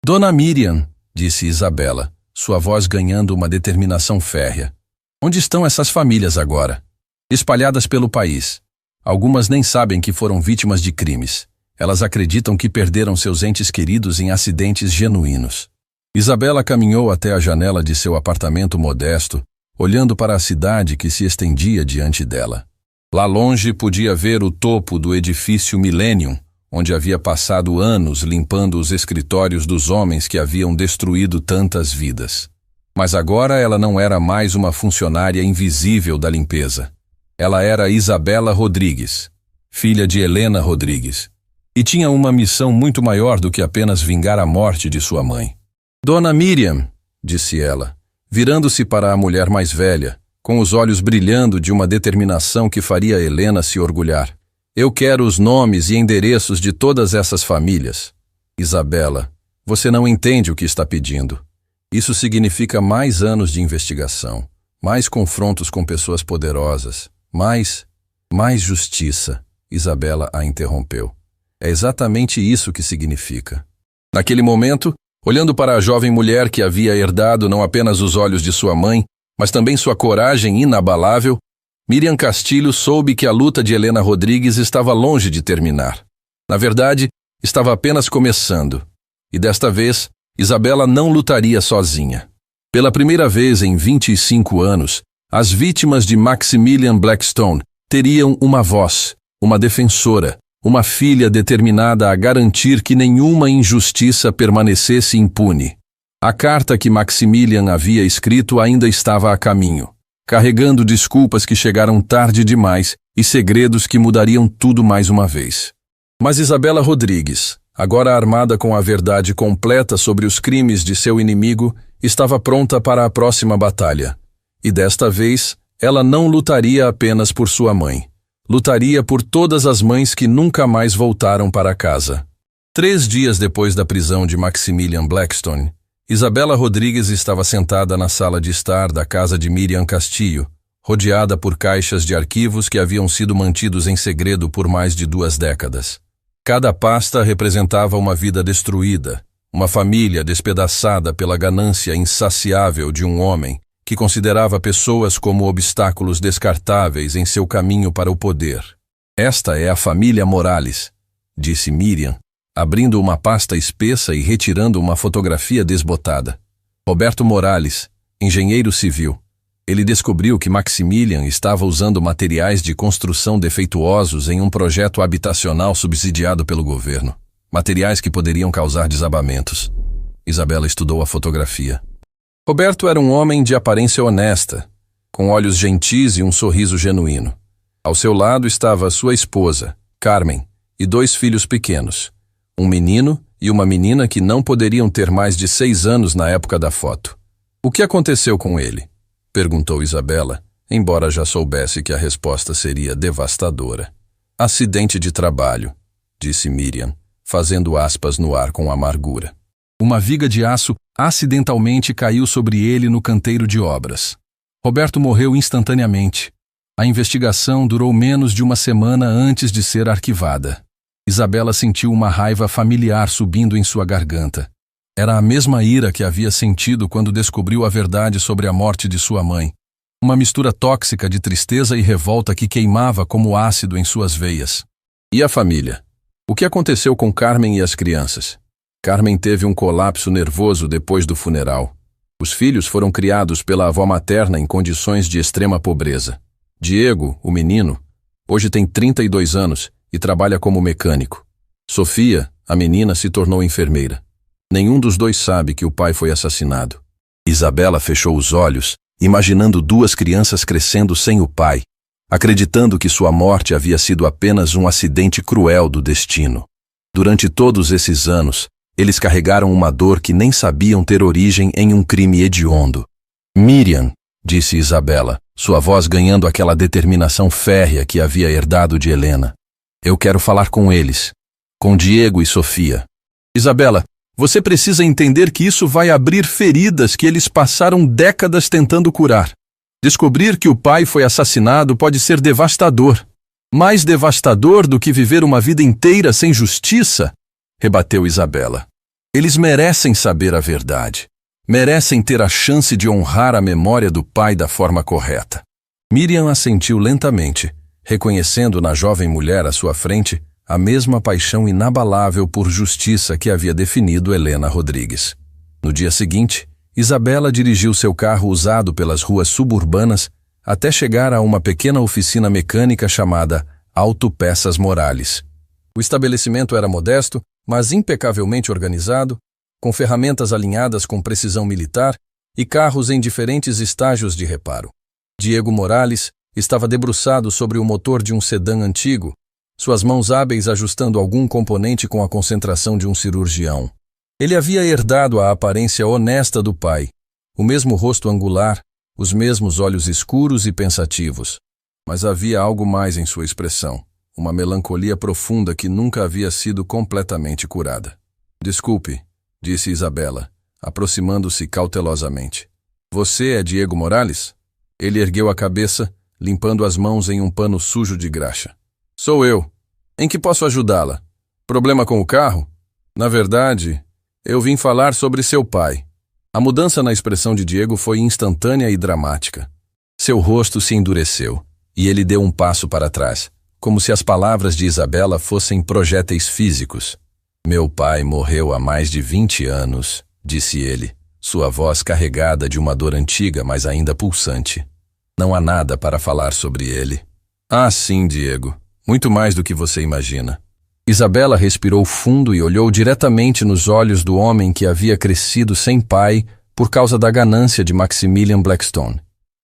"Dona Miriam", disse Isabela, sua voz ganhando uma determinação férrea. "Onde estão essas famílias agora? Espalhadas pelo país. Algumas nem sabem que foram vítimas de crimes. Elas acreditam que perderam seus entes queridos em acidentes genuínos." Isabela caminhou até a janela de seu apartamento modesto, olhando para a cidade que se estendia diante dela. Lá longe podia ver o topo do edifício Millennium, onde havia passado anos limpando os escritórios dos homens que haviam destruído tantas vidas. Mas agora ela não era mais uma funcionária invisível da limpeza. Ela era Isabela Rodrigues, filha de Helena Rodrigues, e tinha uma missão muito maior do que apenas vingar a morte de sua mãe. Dona Miriam, disse ela, virando-se para a mulher mais velha, com os olhos brilhando de uma determinação que faria Helena se orgulhar. Eu quero os nomes e endereços de todas essas famílias. Isabela, você não entende o que está pedindo. Isso significa mais anos de investigação, mais confrontos com pessoas poderosas, mais justiça. Isabela a interrompeu. É exatamente isso que significa. Naquele momento, olhando para a jovem mulher que havia herdado não apenas os olhos de sua mãe, mas também sua coragem inabalável, Miriam Castilho soube que a luta de Helena Rodrigues estava longe de terminar. Na verdade, estava apenas começando. E desta vez, Isabela não lutaria sozinha. Pela primeira vez em 25 anos, as vítimas de Maximilian Blackstone teriam uma voz, uma defensora, uma filha determinada a garantir que nenhuma injustiça permanecesse impune. A carta que Maximilian havia escrito ainda estava a caminho, carregando desculpas que chegaram tarde demais e segredos que mudariam tudo mais uma vez. Mas Isabela Rodrigues, agora armada com a verdade completa sobre os crimes de seu inimigo, estava pronta para a próxima batalha. E desta vez, ela não lutaria apenas por sua mãe. Lutaria por todas as mães que nunca mais voltaram para casa. 3 dias depois da prisão de Maximilian Blackstone, Isabela Rodrigues estava sentada na sala de estar da casa de Miriam Castillo, rodeada por caixas de arquivos que haviam sido mantidos em segredo por mais de 2 décadas. Cada pasta representava uma vida destruída, uma família despedaçada pela ganância insaciável de um homem que considerava pessoas como obstáculos descartáveis em seu caminho para o poder. Esta é a família Morales, disse Miriam, abrindo uma pasta espessa e retirando uma fotografia desbotada. Roberto Morales, engenheiro civil. Ele descobriu que Maximilian estava usando materiais de construção defeituosos em um projeto habitacional subsidiado pelo governo. Materiais que poderiam causar desabamentos. Isabela estudou a fotografia. Roberto era um homem de aparência honesta, com olhos gentis e um sorriso genuíno. Ao seu lado estava sua esposa, Carmen, e 2 filhos pequenos, um menino e uma menina que não poderiam ter mais de 6 anos na época da foto. O que aconteceu com ele? Perguntou Isabela, embora já soubesse que a resposta seria devastadora. Acidente de trabalho, disse Miriam, fazendo aspas no ar com amargura. Uma viga de aço acidentalmente caiu sobre ele no canteiro de obras. Roberto morreu instantaneamente. A investigação durou menos de 1 semana antes de ser arquivada. Isabela sentiu uma raiva familiar subindo em sua garganta. Era a mesma ira que havia sentido quando descobriu a verdade sobre a morte de sua mãe. Uma mistura tóxica de tristeza e revolta que queimava como ácido em suas veias. E a família? O que aconteceu com Carmen e as crianças? Carmen teve um colapso nervoso depois do funeral. Os filhos foram criados pela avó materna em condições de extrema pobreza. Diego, o menino, hoje tem 32 anos e trabalha como mecânico. Sofia, a menina, se tornou enfermeira. Nenhum dos 2 sabe que o pai foi assassinado. Isabela fechou os olhos, imaginando 2 crianças crescendo sem o pai, acreditando que sua morte havia sido apenas um acidente cruel do destino. Durante todos esses anos, eles carregaram uma dor que nem sabiam ter origem em um crime hediondo. Miriam, disse Isabela, sua voz ganhando aquela determinação férrea que havia herdado de Helena. Eu quero falar com eles, com Diego e Sofia. Isabela, você precisa entender que isso vai abrir feridas que eles passaram décadas tentando curar. Descobrir que o pai foi assassinado pode ser devastador. Mais devastador do que viver uma vida inteira sem justiça, rebateu Isabela. Eles merecem saber a verdade. Merecem ter a chance de honrar a memória do pai da forma correta. Miriam assentiu lentamente, reconhecendo na jovem mulher à sua frente a mesma paixão inabalável por justiça que havia definido Helena Rodrigues. No dia seguinte, Isabela dirigiu seu carro usado pelas ruas suburbanas até chegar a uma pequena oficina mecânica chamada Autopeças Morales. O estabelecimento era modesto, mas impecavelmente organizado, com ferramentas alinhadas com precisão militar e carros em diferentes estágios de reparo. Diego Morales estava debruçado sobre o motor de um sedã antigo, suas mãos hábeis ajustando algum componente com a concentração de um cirurgião. Ele havia herdado a aparência honesta do pai, o mesmo rosto angular, os mesmos olhos escuros e pensativos. Mas havia algo mais em sua expressão, uma melancolia profunda que nunca havia sido completamente curada. Desculpe, disse Isabela, aproximando-se cautelosamente. Você é Diego Morales? Ele ergueu a cabeça, limpando as mãos em um pano sujo de graxa. Sou eu. Em que posso ajudá-la? Problema com o carro? Na verdade, eu vim falar sobre seu pai. A mudança na expressão de Diego foi instantânea e dramática. Seu rosto se endureceu, e ele deu um passo para trás, como se as palavras de Isabela fossem projéteis físicos. Meu pai morreu há mais de 20 anos, disse ele, sua voz carregada de uma dor antiga, mas ainda pulsante. Não há nada para falar sobre ele. Ah, sim, Diego. Muito mais do que você imagina. Isabela respirou fundo e olhou diretamente nos olhos do homem que havia crescido sem pai por causa da ganância de Maximilian Blackstone.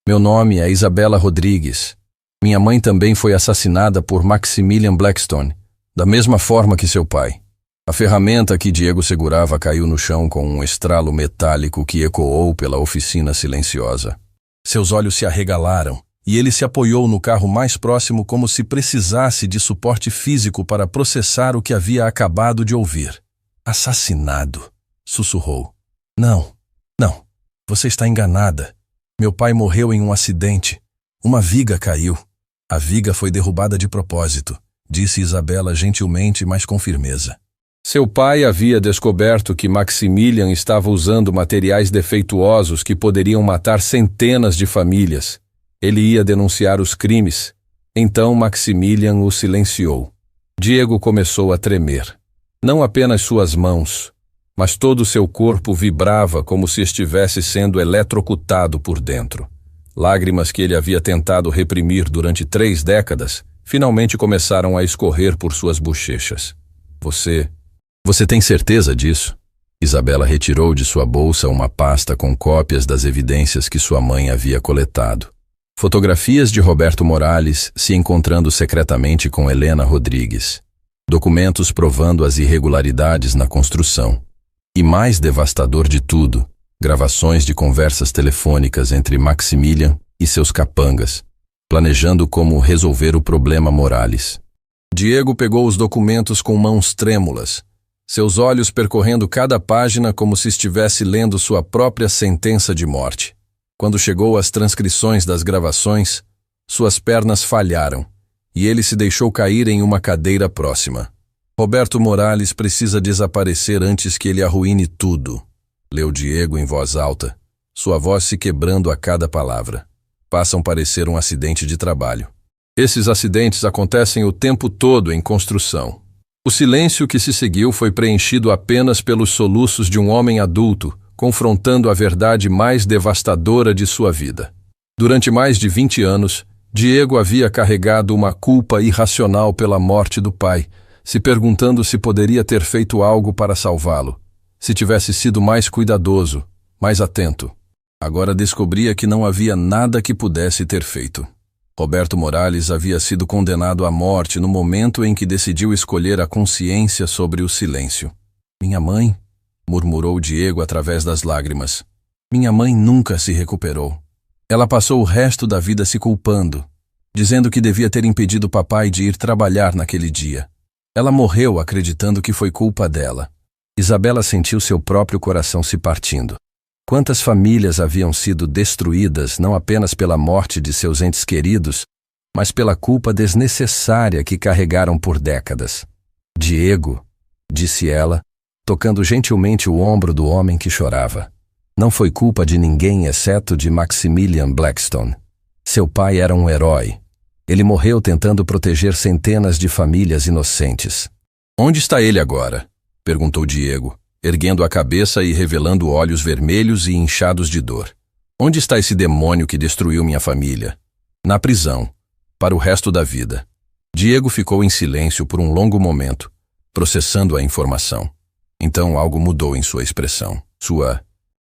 Meu nome é Isabela Rodrigues. Minha mãe também foi assassinada por Maximilian Blackstone, da mesma forma que seu pai. A ferramenta que Diego segurava caiu no chão com um estralo metálico que ecoou pela oficina silenciosa. Seus olhos se arregalaram e ele se apoiou no carro mais próximo como se precisasse de suporte físico para processar o que havia acabado de ouvir. Assassinado, sussurrou. Não, você está enganada. Meu pai morreu em um acidente. Uma viga caiu. A viga foi derrubada de propósito, disse Isabela gentilmente, mas com firmeza. Seu pai havia descoberto que Maximilian estava usando materiais defeituosos que poderiam matar centenas de famílias. Ele ia denunciar os crimes. Então Maximilian o silenciou. Diego começou a tremer. Não apenas suas mãos, mas todo seu corpo vibrava como se estivesse sendo eletrocutado por dentro. Lágrimas que ele havia tentado reprimir durante 3 décadas finalmente começaram a escorrer por suas bochechas. Você tem certeza disso? Isabela retirou de sua bolsa uma pasta com cópias das evidências que sua mãe havia coletado. Fotografias de Roberto Morales se encontrando secretamente com Helena Rodrigues. Documentos provando as irregularidades na construção. E mais devastador de tudo, gravações de conversas telefônicas entre Maximilian e seus capangas, planejando como resolver o problema Morales. Diego pegou os documentos com mãos trêmulas, seus olhos percorrendo cada página como se estivesse lendo sua própria sentença de morte. Quando chegou às transcrições das gravações, suas pernas falharam e ele se deixou cair em uma cadeira próxima. Roberto Morales precisa desaparecer antes que ele arruine tudo, leu Diego em voz alta, sua voz se quebrando a cada palavra. Passam parecer um acidente de trabalho. Esses acidentes acontecem o tempo todo em construção. O silêncio que se seguiu foi preenchido apenas pelos soluços de um homem adulto, confrontando a verdade mais devastadora de sua vida. Durante mais de 20 anos, Diego havia carregado uma culpa irracional pela morte do pai, se perguntando se poderia ter feito algo para salvá-lo, se tivesse sido mais cuidadoso, mais atento. Agora descobria que não havia nada que pudesse ter feito. Roberto Morales havia sido condenado à morte no momento em que decidiu escolher a consciência sobre o silêncio. Minha mãe, murmurou Diego através das lágrimas. Minha mãe nunca se recuperou. Ela passou o resto da vida se culpando, dizendo que devia ter impedido papai de ir trabalhar naquele dia. Ela morreu acreditando que foi culpa dela. Isabela sentiu seu próprio coração se partindo. Quantas famílias haviam sido destruídas não apenas pela morte de seus entes queridos, mas pela culpa desnecessária que carregaram por décadas. Diego, disse ela, tocando gentilmente o ombro do homem que chorava. Não foi culpa de ninguém exceto de Maximilian Blackstone. Seu pai era um herói. Ele morreu tentando proteger centenas de famílias inocentes. Onde está ele agora? Perguntou Diego, erguendo a cabeça e revelando olhos vermelhos e inchados de dor. Onde está esse demônio que destruiu minha família? Na prisão, para o resto da vida. Diego ficou em silêncio por um longo momento, processando a informação. Então algo mudou em sua expressão.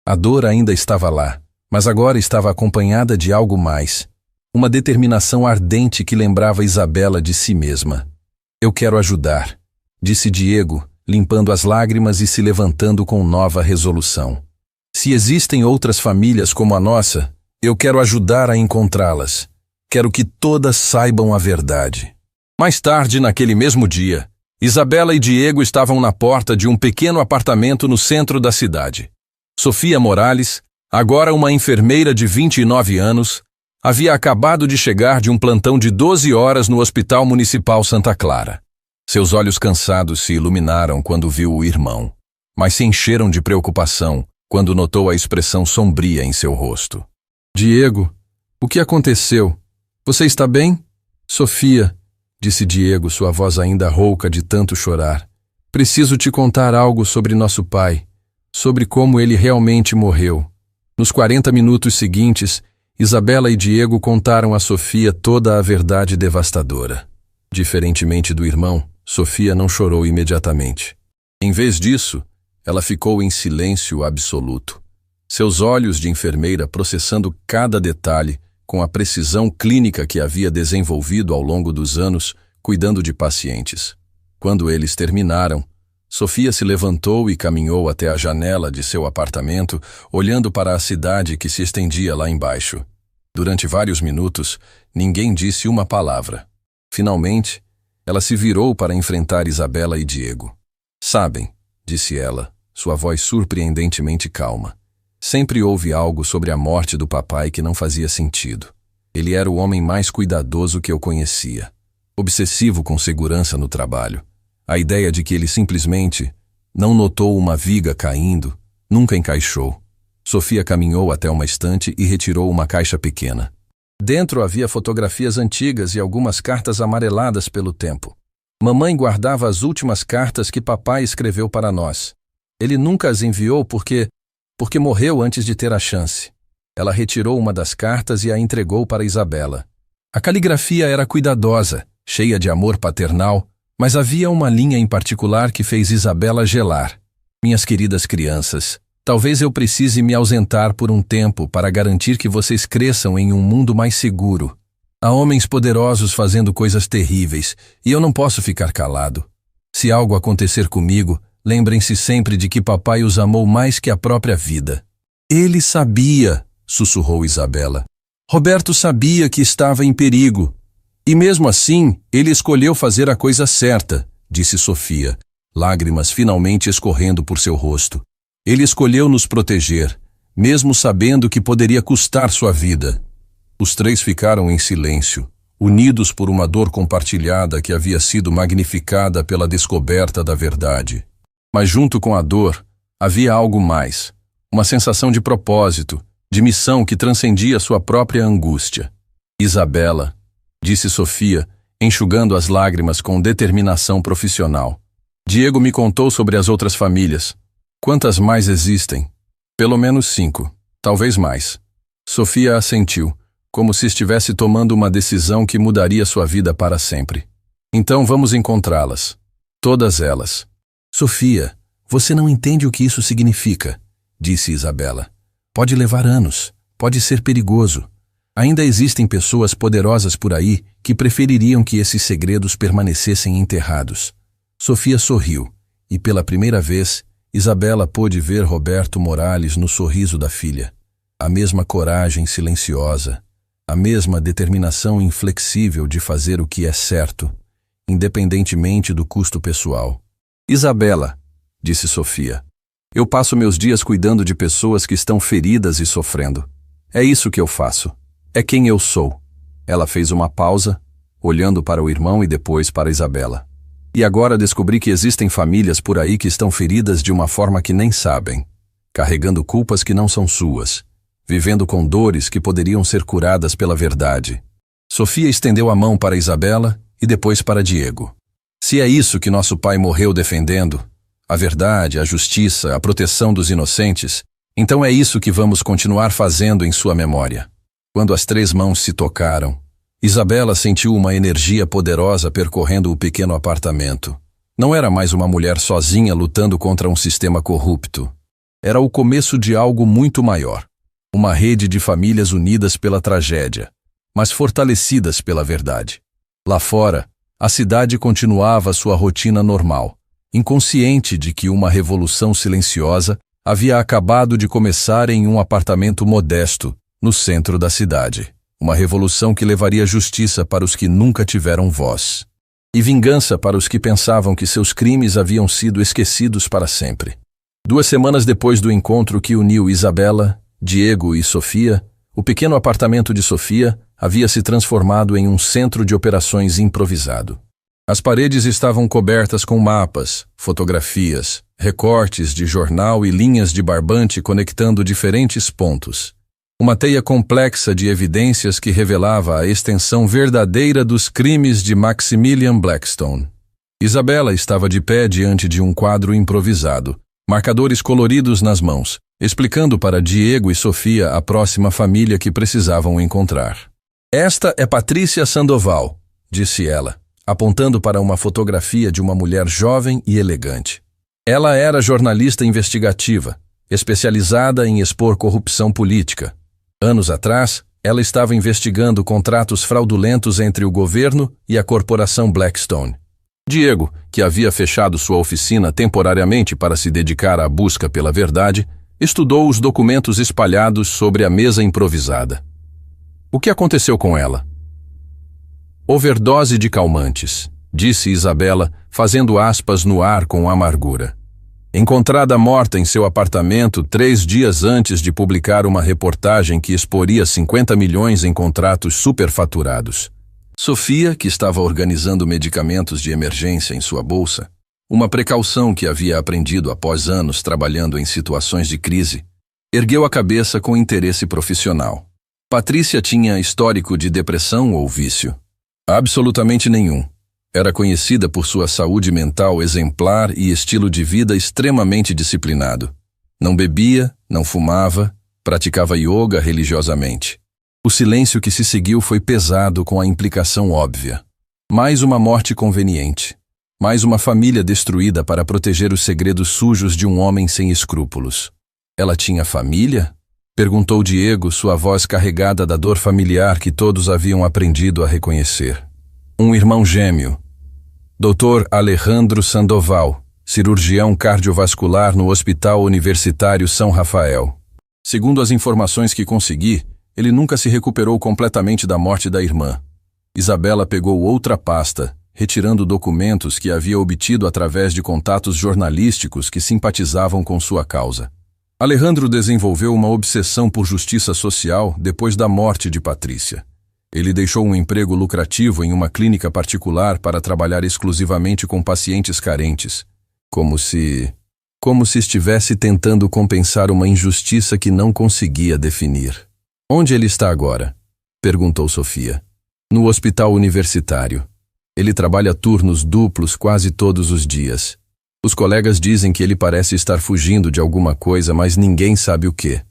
A dor ainda estava lá, mas agora estava acompanhada de algo mais. Uma determinação ardente que lembrava Isabela de si mesma. Eu quero ajudar, disse Diego, limpando as lágrimas e se levantando com nova resolução. Se existem outras famílias como a nossa, eu quero ajudar a encontrá-las. Quero que todas saibam a verdade. Mais tarde, naquele mesmo dia, Isabela e Diego estavam na porta de um pequeno apartamento no centro da cidade. Sofia Morales, agora uma enfermeira de 29 anos, havia acabado de chegar de um plantão de 12 horas no Hospital Municipal Santa Clara. Seus olhos cansados se iluminaram quando viu o irmão, mas se encheram de preocupação quando notou a expressão sombria em seu rosto. Diego, o que aconteceu? Você está bem? Sofia, disse Diego, sua voz ainda rouca de tanto chorar. Preciso te contar algo sobre nosso pai, sobre como ele realmente morreu. Nos 40 minutos seguintes, Isabela e Diego contaram a Sofia toda a verdade devastadora. Diferentemente do irmão, Sofia não chorou imediatamente. Em vez disso, ela ficou em silêncio absoluto. Seus olhos de enfermeira processando cada detalhe com a precisão clínica que havia desenvolvido ao longo dos anos, cuidando de pacientes. Quando eles terminaram, Sofia se levantou e caminhou até a janela de seu apartamento, olhando para a cidade que se estendia lá embaixo. Durante vários minutos, ninguém disse uma palavra. Finalmente, ela se virou para enfrentar Isabela e Diego. Sabem, disse ela, sua voz surpreendentemente calma. Sempre houve algo sobre a morte do papai que não fazia sentido. Ele era o homem mais cuidadoso que eu conhecia. Obsessivo com segurança no trabalho. A ideia de que ele simplesmente não notou uma viga caindo nunca encaixou. Sofia caminhou até uma estante e retirou uma caixa pequena. Dentro havia fotografias antigas e algumas cartas amareladas pelo tempo. Mamãe guardava as últimas cartas que papai escreveu para nós. Ele nunca as enviou porque morreu antes de ter a chance. Ela retirou uma das cartas e a entregou para Isabela. A caligrafia era cuidadosa, cheia de amor paternal, mas havia uma linha em particular que fez Isabela gelar. Minhas queridas crianças, talvez eu precise me ausentar por um tempo para garantir que vocês cresçam em um mundo mais seguro. Há homens poderosos fazendo coisas terríveis, e eu não posso ficar calado. Se algo acontecer comigo, lembrem-se sempre de que papai os amou mais que a própria vida. Ele sabia, sussurrou Isabela. Roberto sabia que estava em perigo. E mesmo assim, ele escolheu fazer a coisa certa, disse Sofia, lágrimas finalmente escorrendo por seu rosto. Ele escolheu nos proteger, mesmo sabendo que poderia custar sua vida. Os três ficaram em silêncio, unidos por uma dor compartilhada que havia sido magnificada pela descoberta da verdade. Mas junto com a dor, havia algo mais, uma sensação de propósito, de missão que transcendia sua própria angústia. Isabela, disse Sofia, enxugando as lágrimas com determinação profissional. Diego me contou sobre as outras famílias. Quantas mais existem? Pelo menos 5, talvez mais. Sofia assentiu, como se estivesse tomando uma decisão que mudaria sua vida para sempre. Então vamos encontrá-las. Todas elas. Sofia, você não entende o que isso significa, disse Isabela. Pode levar anos, pode ser perigoso. Ainda existem pessoas poderosas por aí que prefeririam que esses segredos permanecessem enterrados. Sofia sorriu, e pela primeira vez, Isabela pôde ver Roberto Morales no sorriso da filha. A mesma coragem silenciosa, a mesma determinação inflexível de fazer o que é certo, independentemente do custo pessoal. Isabela, disse Sofia, eu passo meus dias cuidando de pessoas que estão feridas e sofrendo. É isso que eu faço. É quem eu sou. Ela fez uma pausa, olhando para o irmão e depois para Isabela. E agora descobri que existem famílias por aí que estão feridas de uma forma que nem sabem, carregando culpas que não são suas, vivendo com dores que poderiam ser curadas pela verdade. Sofia estendeu a mão para Isabela e depois para Diego. Se é isso que nosso pai morreu defendendo, a verdade, a justiça, a proteção dos inocentes, então é isso que vamos continuar fazendo em sua memória. Quando as 3 mãos se tocaram, Isabela sentiu uma energia poderosa percorrendo o pequeno apartamento. Não era mais uma mulher sozinha lutando contra um sistema corrupto. Era o começo de algo muito maior. Uma rede de famílias unidas pela tragédia, mas fortalecidas pela verdade. Lá fora, a cidade continuava sua rotina normal, inconsciente de que uma revolução silenciosa havia acabado de começar em um apartamento modesto, no centro da cidade. Uma revolução que levaria justiça para os que nunca tiveram voz. E vingança para os que pensavam que seus crimes haviam sido esquecidos para sempre. 2 semanas depois do encontro que uniu Isabela, Diego e Sofia, o pequeno apartamento de Sofia havia se transformado em um centro de operações improvisado. As paredes estavam cobertas com mapas, fotografias, recortes de jornal e linhas de barbante conectando diferentes pontos. Uma teia complexa de evidências que revelava a extensão verdadeira dos crimes de Maximilian Blackstone. Isabela estava de pé diante de um quadro improvisado, marcadores coloridos nas mãos, explicando para Diego e Sofia a próxima família que precisavam encontrar. Esta é Patrícia Sandoval, disse ela, apontando para uma fotografia de uma mulher jovem e elegante. Ela era jornalista investigativa, especializada em expor corrupção política. Anos atrás, ela estava investigando contratos fraudulentos entre o governo e a corporação Blackstone. Diego, que havia fechado sua oficina temporariamente para se dedicar à busca pela verdade, estudou os documentos espalhados sobre a mesa improvisada. O que aconteceu com ela? Overdose de calmantes, disse Isabela, fazendo aspas no ar com amargura. Encontrada morta em seu apartamento 3 dias antes de publicar uma reportagem que exporia 50 milhões em contratos superfaturados. Sofia, que estava organizando medicamentos de emergência em sua bolsa, uma precaução que havia aprendido após anos trabalhando em situações de crise, ergueu a cabeça com interesse profissional. Patrícia tinha histórico de depressão ou vício? Absolutamente nenhum. Era conhecida por sua saúde mental exemplar e estilo de vida extremamente disciplinado. Não bebia, não fumava, praticava yoga religiosamente. O silêncio que se seguiu foi pesado com a implicação óbvia. Mais uma morte conveniente. Mais uma família destruída para proteger os segredos sujos de um homem sem escrúpulos. Ela tinha família? Perguntou Diego, sua voz carregada da dor familiar que todos haviam aprendido a reconhecer. Um irmão gêmeo. Dr. Alejandro Sandoval, cirurgião cardiovascular no Hospital Universitário São Rafael. Segundo as informações que consegui, ele nunca se recuperou completamente da morte da irmã. Isabela pegou outra pasta, retirando documentos que havia obtido através de contatos jornalísticos que simpatizavam com sua causa. Alejandro desenvolveu uma obsessão por justiça social depois da morte de Patrícia. Ele deixou um emprego lucrativo em uma clínica particular para trabalhar exclusivamente com pacientes carentes, como se estivesse tentando compensar uma injustiça que não conseguia definir. Onde ele está agora? Perguntou Sofia. No hospital universitário. Ele trabalha turnos duplos quase todos os dias. Os colegas dizem que ele parece estar fugindo de alguma coisa, mas ninguém sabe o quê.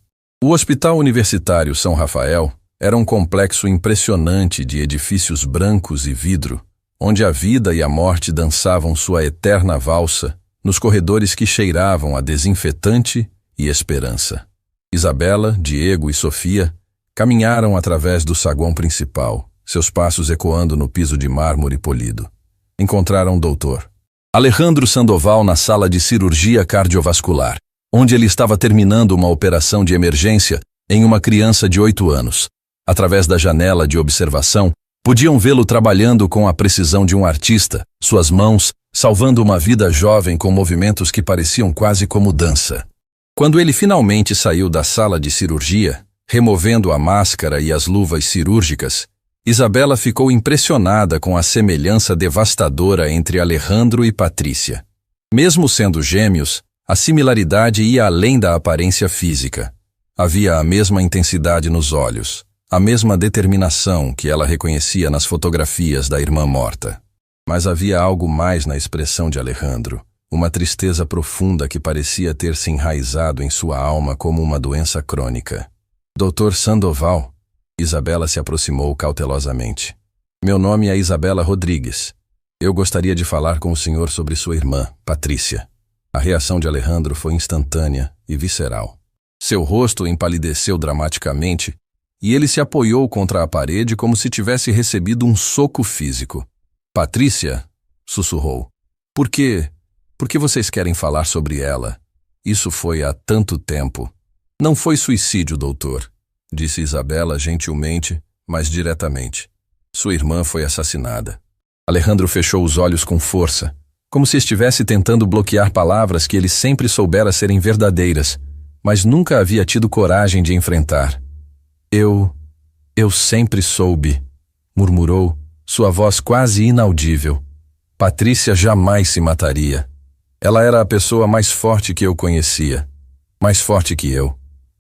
O Hospital Universitário São Rafael era um complexo impressionante de edifícios brancos e vidro, onde a vida e a morte dançavam sua eterna valsa, nos corredores que cheiravam a desinfetante e esperança. Isabela, Diego e Sofia caminharam através do saguão principal, seus passos ecoando no piso de mármore polido. Encontraram o doutor Alejandro Sandoval na sala de cirurgia cardiovascular, onde ele estava terminando uma operação de emergência em uma criança de 8 anos. Através da janela de observação, podiam vê-lo trabalhando com a precisão de um artista, suas mãos salvando uma vida jovem com movimentos que pareciam quase como dança. Quando ele finalmente saiu da sala de cirurgia, removendo a máscara e as luvas cirúrgicas, Isabela ficou impressionada com a semelhança devastadora entre Alejandro e Patrícia. Mesmo sendo gêmeos, a similaridade ia além da aparência física. Havia a mesma intensidade nos olhos, a mesma determinação que ela reconhecia nas fotografias da irmã morta. Mas havia algo mais na expressão de Alejandro, uma tristeza profunda que parecia ter se enraizado em sua alma como uma doença crônica. Dr. Sandoval, Isabela se aproximou cautelosamente. Meu nome é Isabela Rodrigues. Eu gostaria de falar com o senhor sobre sua irmã, Patrícia. A reação de Alejandro foi instantânea e visceral. Seu rosto empalideceu dramaticamente e ele se apoiou contra a parede como se tivesse recebido um soco físico. Patrícia, sussurrou. Por que vocês querem falar sobre ela? Isso foi há tanto tempo. Não foi suicídio, doutor, disse Isabela gentilmente, mas diretamente. Sua irmã foi assassinada. Alejandro fechou os olhos com força, como se estivesse tentando bloquear palavras que ele sempre soubera serem verdadeiras, mas nunca havia tido coragem de enfrentar. Eu sempre soube, murmurou, sua voz quase inaudível. Patrícia jamais se mataria. Ela era a pessoa mais forte que eu conhecia. Mais forte que eu.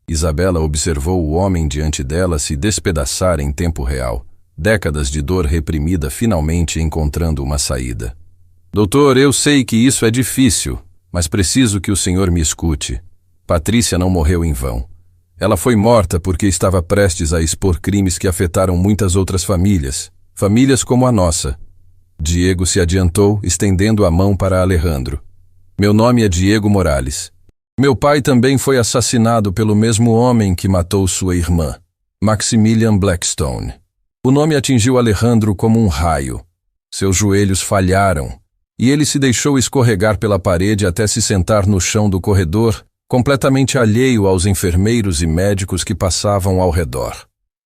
Isabela observou o homem diante dela se despedaçar em tempo real. Décadas de dor reprimida finalmente encontrando uma saída. Doutor, eu sei que isso é difícil, mas preciso que o senhor me escute. Patrícia não morreu em vão. Ela foi morta porque estava prestes a expor crimes que afetaram muitas outras famílias. Famílias como a nossa. Diego se adiantou, estendendo a mão para Alejandro. Meu nome é Diego Morales. Meu pai também foi assassinado pelo mesmo homem que matou sua irmã, Maximilian Blackstone. O nome atingiu Alejandro como um raio. Seus joelhos falharam, e ele se deixou escorregar pela parede até se sentar no chão do corredor, completamente alheio aos enfermeiros e médicos que passavam ao redor.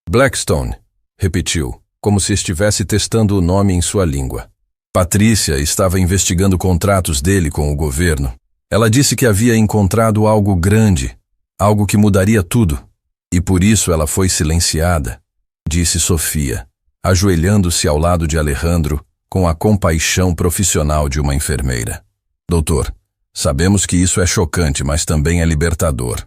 Blackstone, repetiu, como se estivesse testando o nome em sua língua. Patrícia estava investigando contratos dele com o governo. Ela disse que havia encontrado algo grande, algo que mudaria tudo, e por isso ela foi silenciada, disse Sofia, ajoelhando-se ao lado de Alejandro com a compaixão profissional de uma enfermeira. Doutor, sabemos que isso é chocante, mas também é libertador.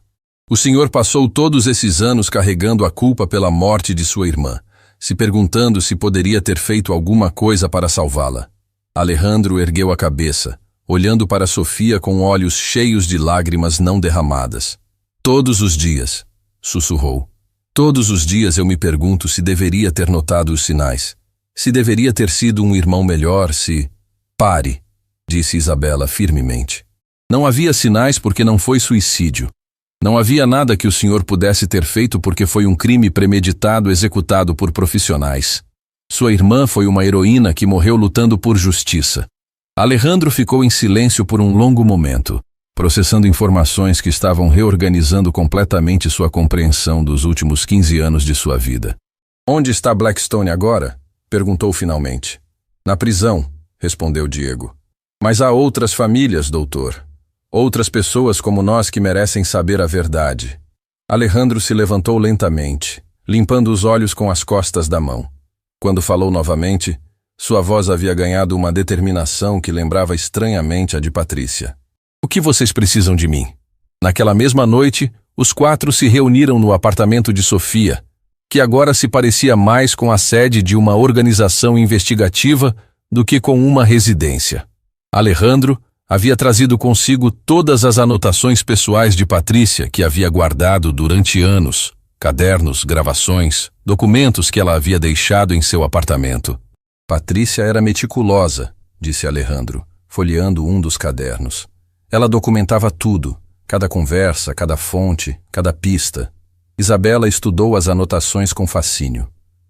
O senhor passou todos esses anos carregando a culpa pela morte de sua irmã, se perguntando se poderia ter feito alguma coisa para salvá-la. Alejandro ergueu a cabeça, olhando para Sofia com olhos cheios de lágrimas não derramadas. Todos os dias, sussurrou. Todos os dias eu me pergunto se deveria ter notado os sinais. Se deveria ter sido um irmão melhor, se... Pare, disse Isabela firmemente. Não havia sinais porque não foi suicídio. Não havia nada que o senhor pudesse ter feito porque foi um crime premeditado executado por profissionais. Sua irmã foi uma heroína que morreu lutando por justiça. Alejandro ficou em silêncio por um longo momento, processando informações que estavam reorganizando completamente sua compreensão dos últimos 15 anos de sua vida. Onde está Blackstone agora? Perguntou finalmente. Na prisão, respondeu Diego. Mas há outras famílias, doutor. Outras pessoas como nós que merecem saber a verdade. Alejandro se levantou lentamente, limpando os olhos com as costas da mão. Quando falou novamente, sua voz havia ganhado uma determinação que lembrava estranhamente a de Patrícia. O que vocês precisam de mim? Naquela mesma noite, os 4 se reuniram no apartamento de Sofia, que agora se parecia mais com a sede de uma organização investigativa do que com uma residência. Alejandro havia trazido consigo todas as anotações pessoais de Patrícia que havia guardado durante anos, cadernos, gravações, documentos que ela havia deixado em seu apartamento. Patrícia era meticulosa, disse Alejandro, folheando um dos cadernos. Ela documentava tudo, cada conversa, cada fonte, cada pista. Isabela estudou as anotações com fascínio.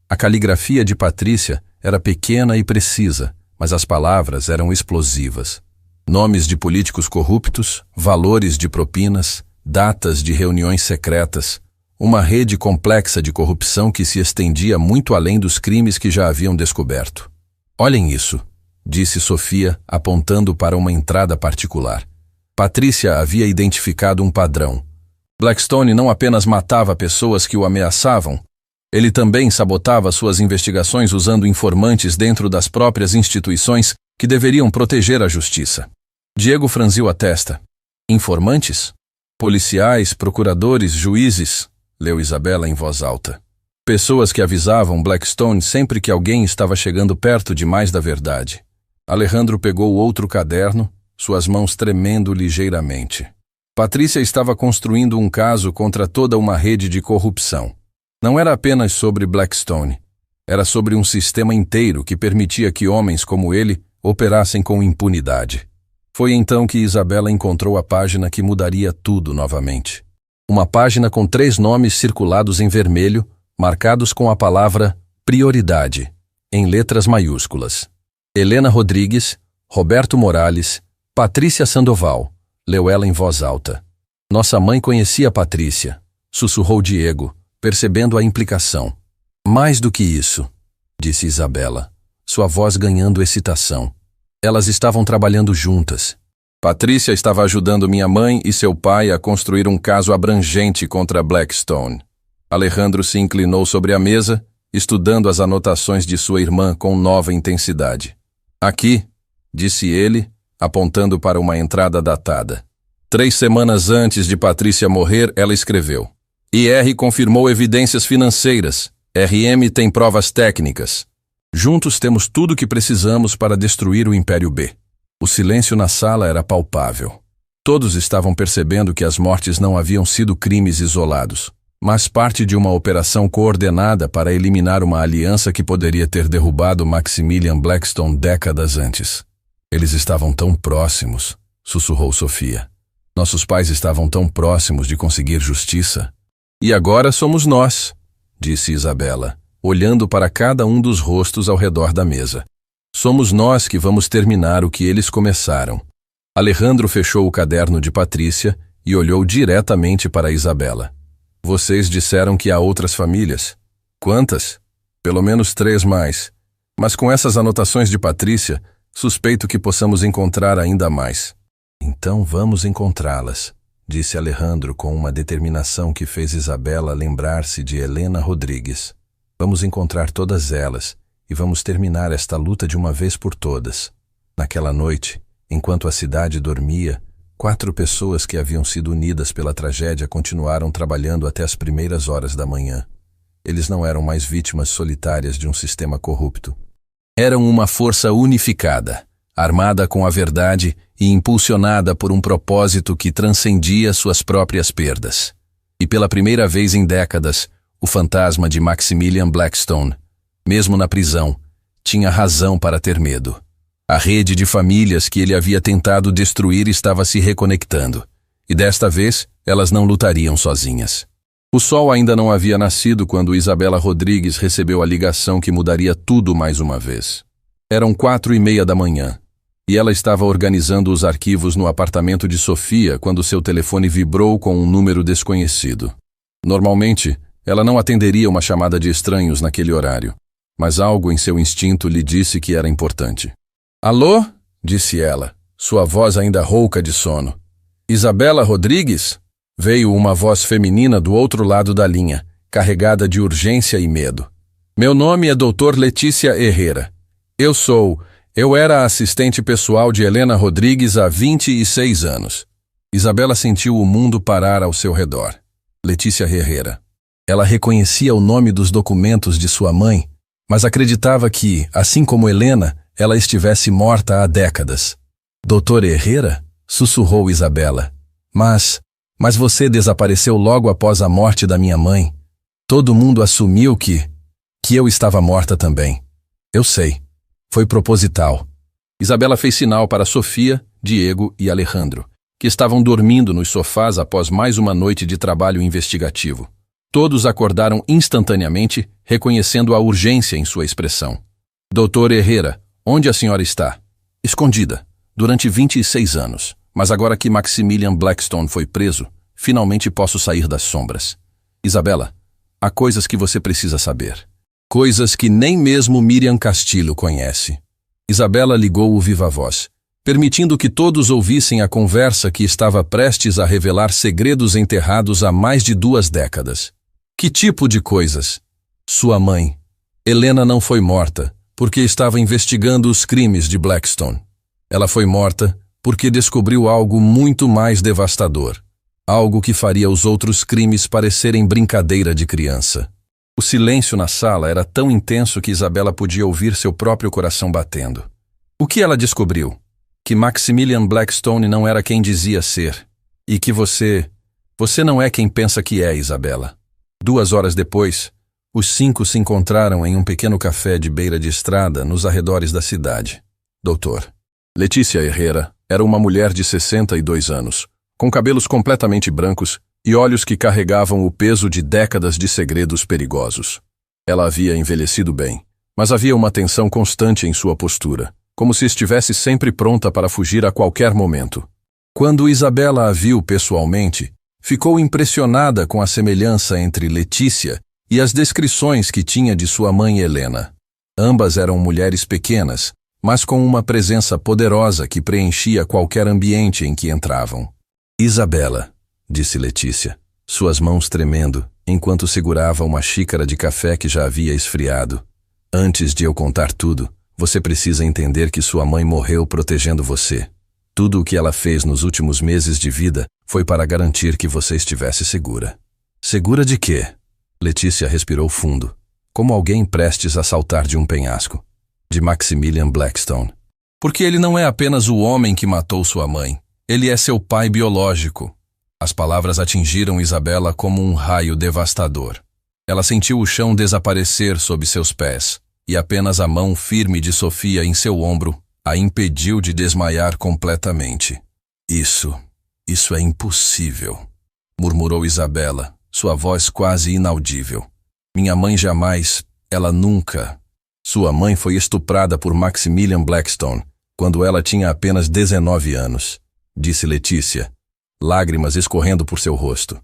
A caligrafia de Patrícia era pequena e precisa, mas as palavras eram explosivas. Nomes de políticos corruptos, valores de propinas, datas de reuniões secretas, uma rede complexa de corrupção que se estendia muito além dos crimes que já haviam descoberto. Olhem isso, disse Sofia, apontando para uma entrada particular. Patrícia havia identificado um padrão. Blackstone não apenas matava pessoas que o ameaçavam, ele também sabotava suas investigações usando informantes dentro das próprias instituições que deveriam proteger a justiça. Diego franziu a testa. Informantes? Policiais, procuradores, juízes, leu Isabela em voz alta. Pessoas que avisavam Blackstone sempre que alguém estava chegando perto demais da verdade. Alejandro pegou outro caderno, suas mãos tremendo ligeiramente. Patrícia estava construindo um caso contra toda uma rede de corrupção. Não era apenas sobre Blackstone. Era sobre um sistema inteiro que permitia que homens como ele operassem com impunidade. Foi então que Isabela encontrou a página que mudaria tudo novamente. Uma página com 3 nomes circulados em vermelho, marcados com a palavra prioridade, em letras maiúsculas. Helena Rodrigues, Roberto Morales, Patrícia Sandoval, leu ela em voz alta. Nossa mãe conhecia Patrícia, sussurrou Diego, percebendo a implicação. Mais do que isso, disse Isabela, sua voz ganhando excitação. Elas estavam trabalhando juntas. Patrícia estava ajudando minha mãe e seu pai a construir um caso abrangente contra Blackstone. Alejandro se inclinou sobre a mesa, estudando as anotações de sua irmã com nova intensidade. Aqui, disse ele, apontando para uma entrada datada. 3 semanas antes de Patrícia morrer, ela escreveu: IR confirmou evidências financeiras. RM tem provas técnicas. Juntos temos tudo o que precisamos para destruir o Império B. O silêncio na sala era palpável. Todos estavam percebendo que as mortes não haviam sido crimes isolados, mas parte de uma operação coordenada para eliminar uma aliança que poderia ter derrubado Maximilian Blackstone décadas antes. Eles estavam tão próximos, sussurrou Sofia. Nossos pais estavam tão próximos de conseguir justiça. E agora somos nós, disse Isabela, olhando para cada um dos rostos ao redor da mesa. Somos nós que vamos terminar o que eles começaram. Alejandro fechou o caderno de Patrícia e olhou diretamente para Isabela. Vocês disseram que há outras famílias. Quantas? Pelo menos 3 mais. Mas com essas anotações de Patrícia, suspeito que possamos encontrar ainda mais. Então vamos encontrá-las, disse Alejandro com uma determinação que fez Isabela lembrar-se de Helena Rodrigues. Vamos encontrar todas elas e vamos terminar esta luta de uma vez por todas. Naquela noite, enquanto a cidade dormia, 4 pessoas que haviam sido unidas pela tragédia continuaram trabalhando até as primeiras horas da manhã. Eles não eram mais vítimas solitárias de um sistema corrupto. Eram uma força unificada, armada com a verdade e impulsionada por um propósito que transcendia suas próprias perdas. E pela primeira vez em décadas, o fantasma de Maximilian Blackstone, mesmo na prisão, tinha razão para ter medo. A rede de famílias que ele havia tentado destruir estava se reconectando, e desta vez elas não lutariam sozinhas. O sol ainda não havia nascido quando Isabela Rodrigues recebeu a ligação que mudaria tudo mais uma vez. Eram 4:30 da manhã, e ela estava organizando os arquivos no apartamento de Sofia quando seu telefone vibrou com um número desconhecido. Normalmente, ela não atenderia uma chamada de estranhos naquele horário, mas algo em seu instinto lhe disse que era importante. Alô? Disse ela, sua voz ainda rouca de sono. Isabela Rodrigues? Veio uma voz feminina do outro lado da linha, carregada de urgência e medo. Meu nome é Dr. Letícia Herrera. Eu era a assistente pessoal de Helena Rodrigues há 26 anos. Isabela sentiu o mundo parar ao seu redor. Letícia Herrera. Ela reconhecia o nome dos documentos de sua mãe, mas acreditava que, assim como Helena, ela estivesse morta há décadas. Doutor Herrera? Sussurrou Isabela. Mas você desapareceu logo após a morte da minha mãe. Todo mundo assumiu que eu estava morta também. Eu sei. Foi proposital. Isabela fez sinal para Sofia, Diego e Alejandro, que estavam dormindo nos sofás após mais uma noite de trabalho investigativo. Todos acordaram instantaneamente, reconhecendo a urgência em sua expressão. Doutor Herrera, onde a senhora está? Escondida, durante 26 anos. Mas agora que Maximilian Blackstone foi preso, finalmente posso sair das sombras. Isabela, há coisas que você precisa saber. Coisas que nem mesmo Miriam Castilho conhece. Isabela ligou o viva-voz, permitindo que todos ouvissem a conversa que estava prestes a revelar segredos enterrados há mais de 2 décadas. Que tipo de coisas? Sua mãe, Helena, não foi morta porque estava investigando os crimes de Blackstone. Ela foi morta porque descobriu algo muito mais devastador. Algo que faria os outros crimes parecerem brincadeira de criança. O silêncio na sala era tão intenso que Isabela podia ouvir seu próprio coração batendo. O que ela descobriu? Que Maximilian Blackstone não era quem dizia ser. E que você não é quem pensa que é, Isabela. 2 horas depois, Os 5 se encontraram em um pequeno café de beira de estrada nos arredores da cidade. Doutor. Letícia Herrera era uma mulher de 62 anos, com cabelos completamente brancos e olhos que carregavam o peso de décadas de segredos perigosos. Ela havia envelhecido bem, mas havia uma tensão constante em sua postura, como se estivesse sempre pronta para fugir a qualquer momento. Quando Isabela a viu pessoalmente, ficou impressionada com a semelhança entre Letícia e as descrições que tinha de sua mãe Helena. Ambas eram mulheres pequenas, mas com uma presença poderosa que preenchia qualquer ambiente em que entravam. Isabela, disse Letícia, suas mãos tremendo, enquanto segurava uma xícara de café que já havia esfriado. Antes de eu contar tudo, você precisa entender que sua mãe morreu protegendo você. Tudo o que ela fez nos últimos meses de vida foi para garantir que você estivesse segura. Segura de quê? Letícia respirou fundo, como alguém prestes a saltar de um penhasco. De Maximilian Blackstone. Porque ele não é apenas o homem que matou sua mãe. Ele é seu pai biológico. As palavras atingiram Isabela como um raio devastador. Ela sentiu o chão desaparecer sob seus pés, e apenas a mão firme de Sofia em seu ombro a impediu de desmaiar completamente. Isso é impossível, murmurou Isabela, sua voz quase inaudível. Minha mãe jamais, ela nunca. Sua mãe foi estuprada por Maximilian Blackstone quando ela tinha apenas 19 anos, disse Letícia, lágrimas escorrendo por seu rosto.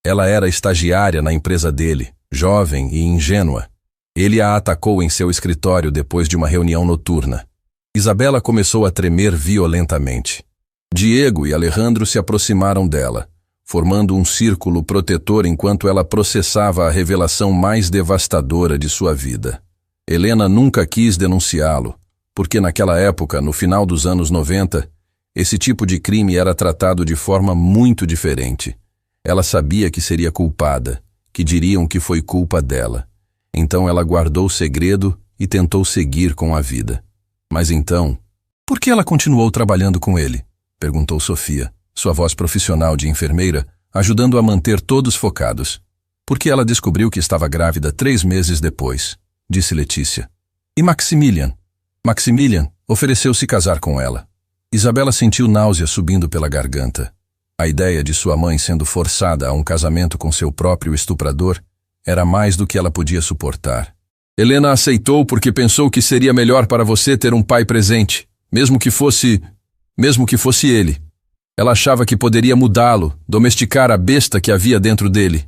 Ela era estagiária na empresa dele, jovem e ingênua. Ele a atacou em seu escritório depois de uma reunião noturna. Isabela começou a tremer violentamente. Diego e Alejandro se aproximaram dela, formando um círculo protetor enquanto ela processava a revelação mais devastadora de sua vida. Helena nunca quis denunciá-lo, porque naquela época, no final dos anos 90, esse tipo de crime era tratado de forma muito diferente. Ela sabia que seria culpada, que diriam que foi culpa dela. Então ela guardou o segredo e tentou seguir com a vida. Mas então, por que ela continuou trabalhando com ele? Perguntou Sofia, sua voz profissional de enfermeira, ajudando a manter todos focados. Porque ela descobriu que estava grávida 3 meses depois, disse Letícia. E Maximilian? Maximilian ofereceu-se casar com ela. Isabela sentiu náusea subindo pela garganta. A ideia de sua mãe sendo forçada a um casamento com seu próprio estuprador era mais do que ela podia suportar. Helena aceitou porque pensou que seria melhor para você ter um pai presente, mesmo que fosse ele. Ela achava que poderia mudá-lo, domesticar a besta que havia dentro dele.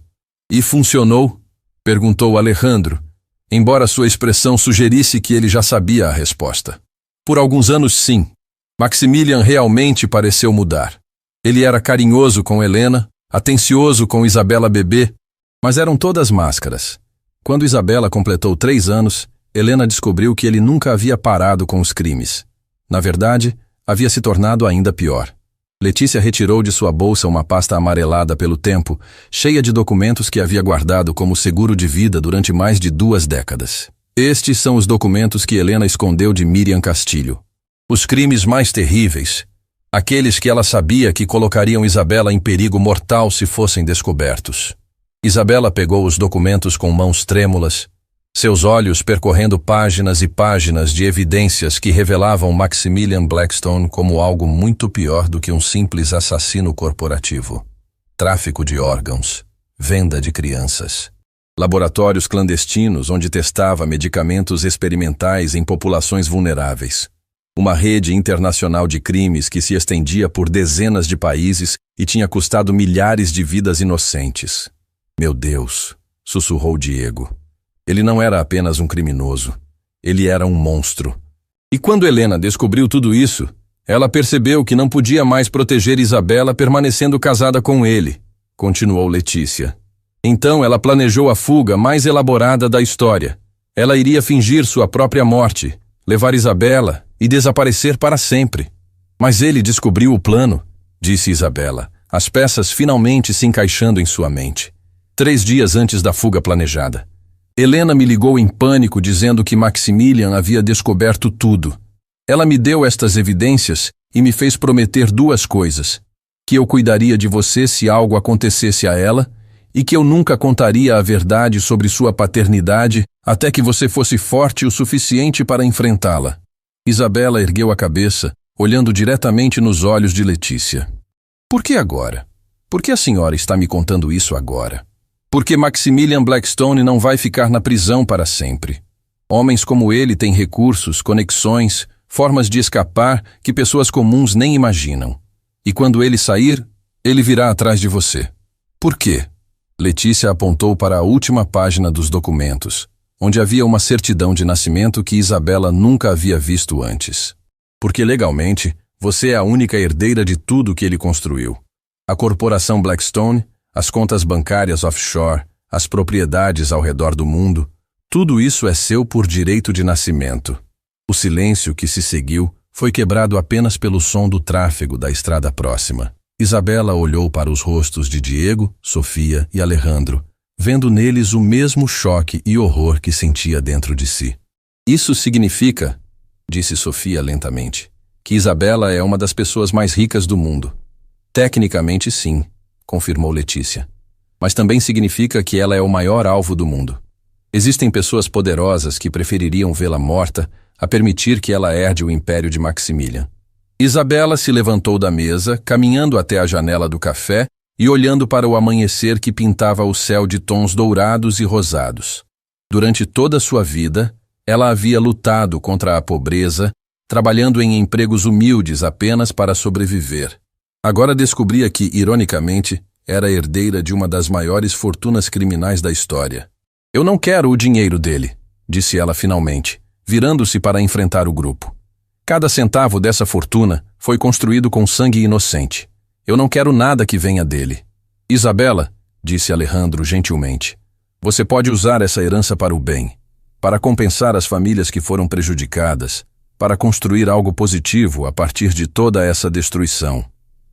E funcionou? Perguntou Alejandro, embora sua expressão sugerisse que ele já sabia a resposta. Por alguns anos, sim. Maximilian realmente pareceu mudar. Ele era carinhoso com Helena, atencioso com Isabela bebê, mas eram todas máscaras. Quando Isabela completou 3 anos, Helena descobriu que ele nunca havia parado com os crimes. Na verdade, havia se tornado ainda pior. Letícia retirou de sua bolsa uma pasta amarelada pelo tempo, cheia de documentos que havia guardado como seguro de vida durante mais de 2 décadas. Estes são os documentos que Helena escondeu de Miriam Castilho. Os crimes mais terríveis, aqueles que ela sabia que colocariam Isabela em perigo mortal se fossem descobertos. Isabela pegou os documentos com mãos trêmulas, seus olhos percorrendo páginas e páginas de evidências que revelavam Maximilian Blackstone como algo muito pior do que um simples assassino corporativo. Tráfico de órgãos, venda de crianças, laboratórios clandestinos onde testava medicamentos experimentais em populações vulneráveis, uma rede internacional de crimes que se estendia por dezenas de países e tinha custado milhares de vidas inocentes. Meu Deus, sussurrou Diego. Ele não era apenas um criminoso. Ele era um monstro. E quando Helena descobriu tudo isso, ela percebeu que não podia mais proteger Isabela permanecendo casada com ele, continuou Letícia. Então ela planejou a fuga mais elaborada da história. Ela iria fingir sua própria morte, levar Isabela e desaparecer para sempre. Mas ele descobriu o plano, disse Isabela, as peças finalmente se encaixando em sua mente. 3 dias antes da fuga planejada. Helena me ligou em pânico dizendo que Maximilian havia descoberto tudo. Ela me deu estas evidências e me fez prometer 2 coisas. Que eu cuidaria de você se algo acontecesse a ela e que eu nunca contaria a verdade sobre sua paternidade até que você fosse forte o suficiente para enfrentá-la. Isabela ergueu a cabeça, olhando diretamente nos olhos de Letícia. Por que agora? Por que a senhora está me contando isso agora? Porque Maximilian Blackstone não vai ficar na prisão para sempre. Homens como ele têm recursos, conexões, formas de escapar que pessoas comuns nem imaginam. E quando ele sair, ele virá atrás de você. Por quê? Letícia apontou para a última página dos documentos, onde havia uma certidão de nascimento que Isabela nunca havia visto antes. Porque legalmente, você é a única herdeira de tudo que ele construiu. A corporação Blackstone, as contas bancárias offshore, as propriedades ao redor do mundo, tudo isso é seu por direito de nascimento. O silêncio que se seguiu foi quebrado apenas pelo som do tráfego da estrada próxima. Isabela olhou para os rostos de Diego, Sofia e Alejandro, vendo neles o mesmo choque e horror que sentia dentro de si. Isso significa, disse Sofia lentamente, que Isabela é uma das pessoas mais ricas do mundo. Tecnicamente sim, confirmou Letícia. Mas também significa que ela é o maior alvo do mundo. Existem pessoas poderosas que prefeririam vê-la morta a permitir que ela herde o império de Maximilian. Isabela se levantou da mesa, caminhando até a janela do café e olhando para o amanhecer que pintava o céu de tons dourados e rosados. Durante toda a sua vida, ela havia lutado contra a pobreza, trabalhando em empregos humildes apenas para sobreviver. Agora descobria que, ironicamente, era herdeira de uma das maiores fortunas criminais da história. Eu não quero o dinheiro dele, disse ela finalmente, virando-se para enfrentar o grupo. Cada centavo dessa fortuna foi construído com sangue inocente. Eu não quero nada que venha dele. Isabela, disse Alejandro gentilmente, você pode usar essa herança para o bem, para compensar as famílias que foram prejudicadas, para construir algo positivo a partir de toda essa destruição.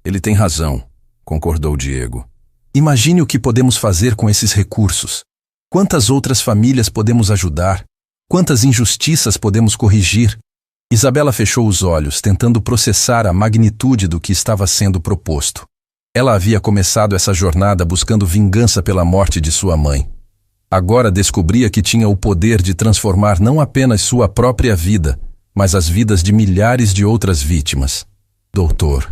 Ele tem razão, concordou Diego. Imagine o que podemos fazer com esses recursos. Quantas outras famílias podemos ajudar? Quantas injustiças podemos corrigir? Isabela fechou os olhos, tentando processar a magnitude do que estava sendo proposto. Ela havia começado essa jornada buscando vingança pela morte de sua mãe. Agora descobria que tinha o poder de transformar não apenas sua própria vida, mas as vidas de milhares de outras vítimas. Doutor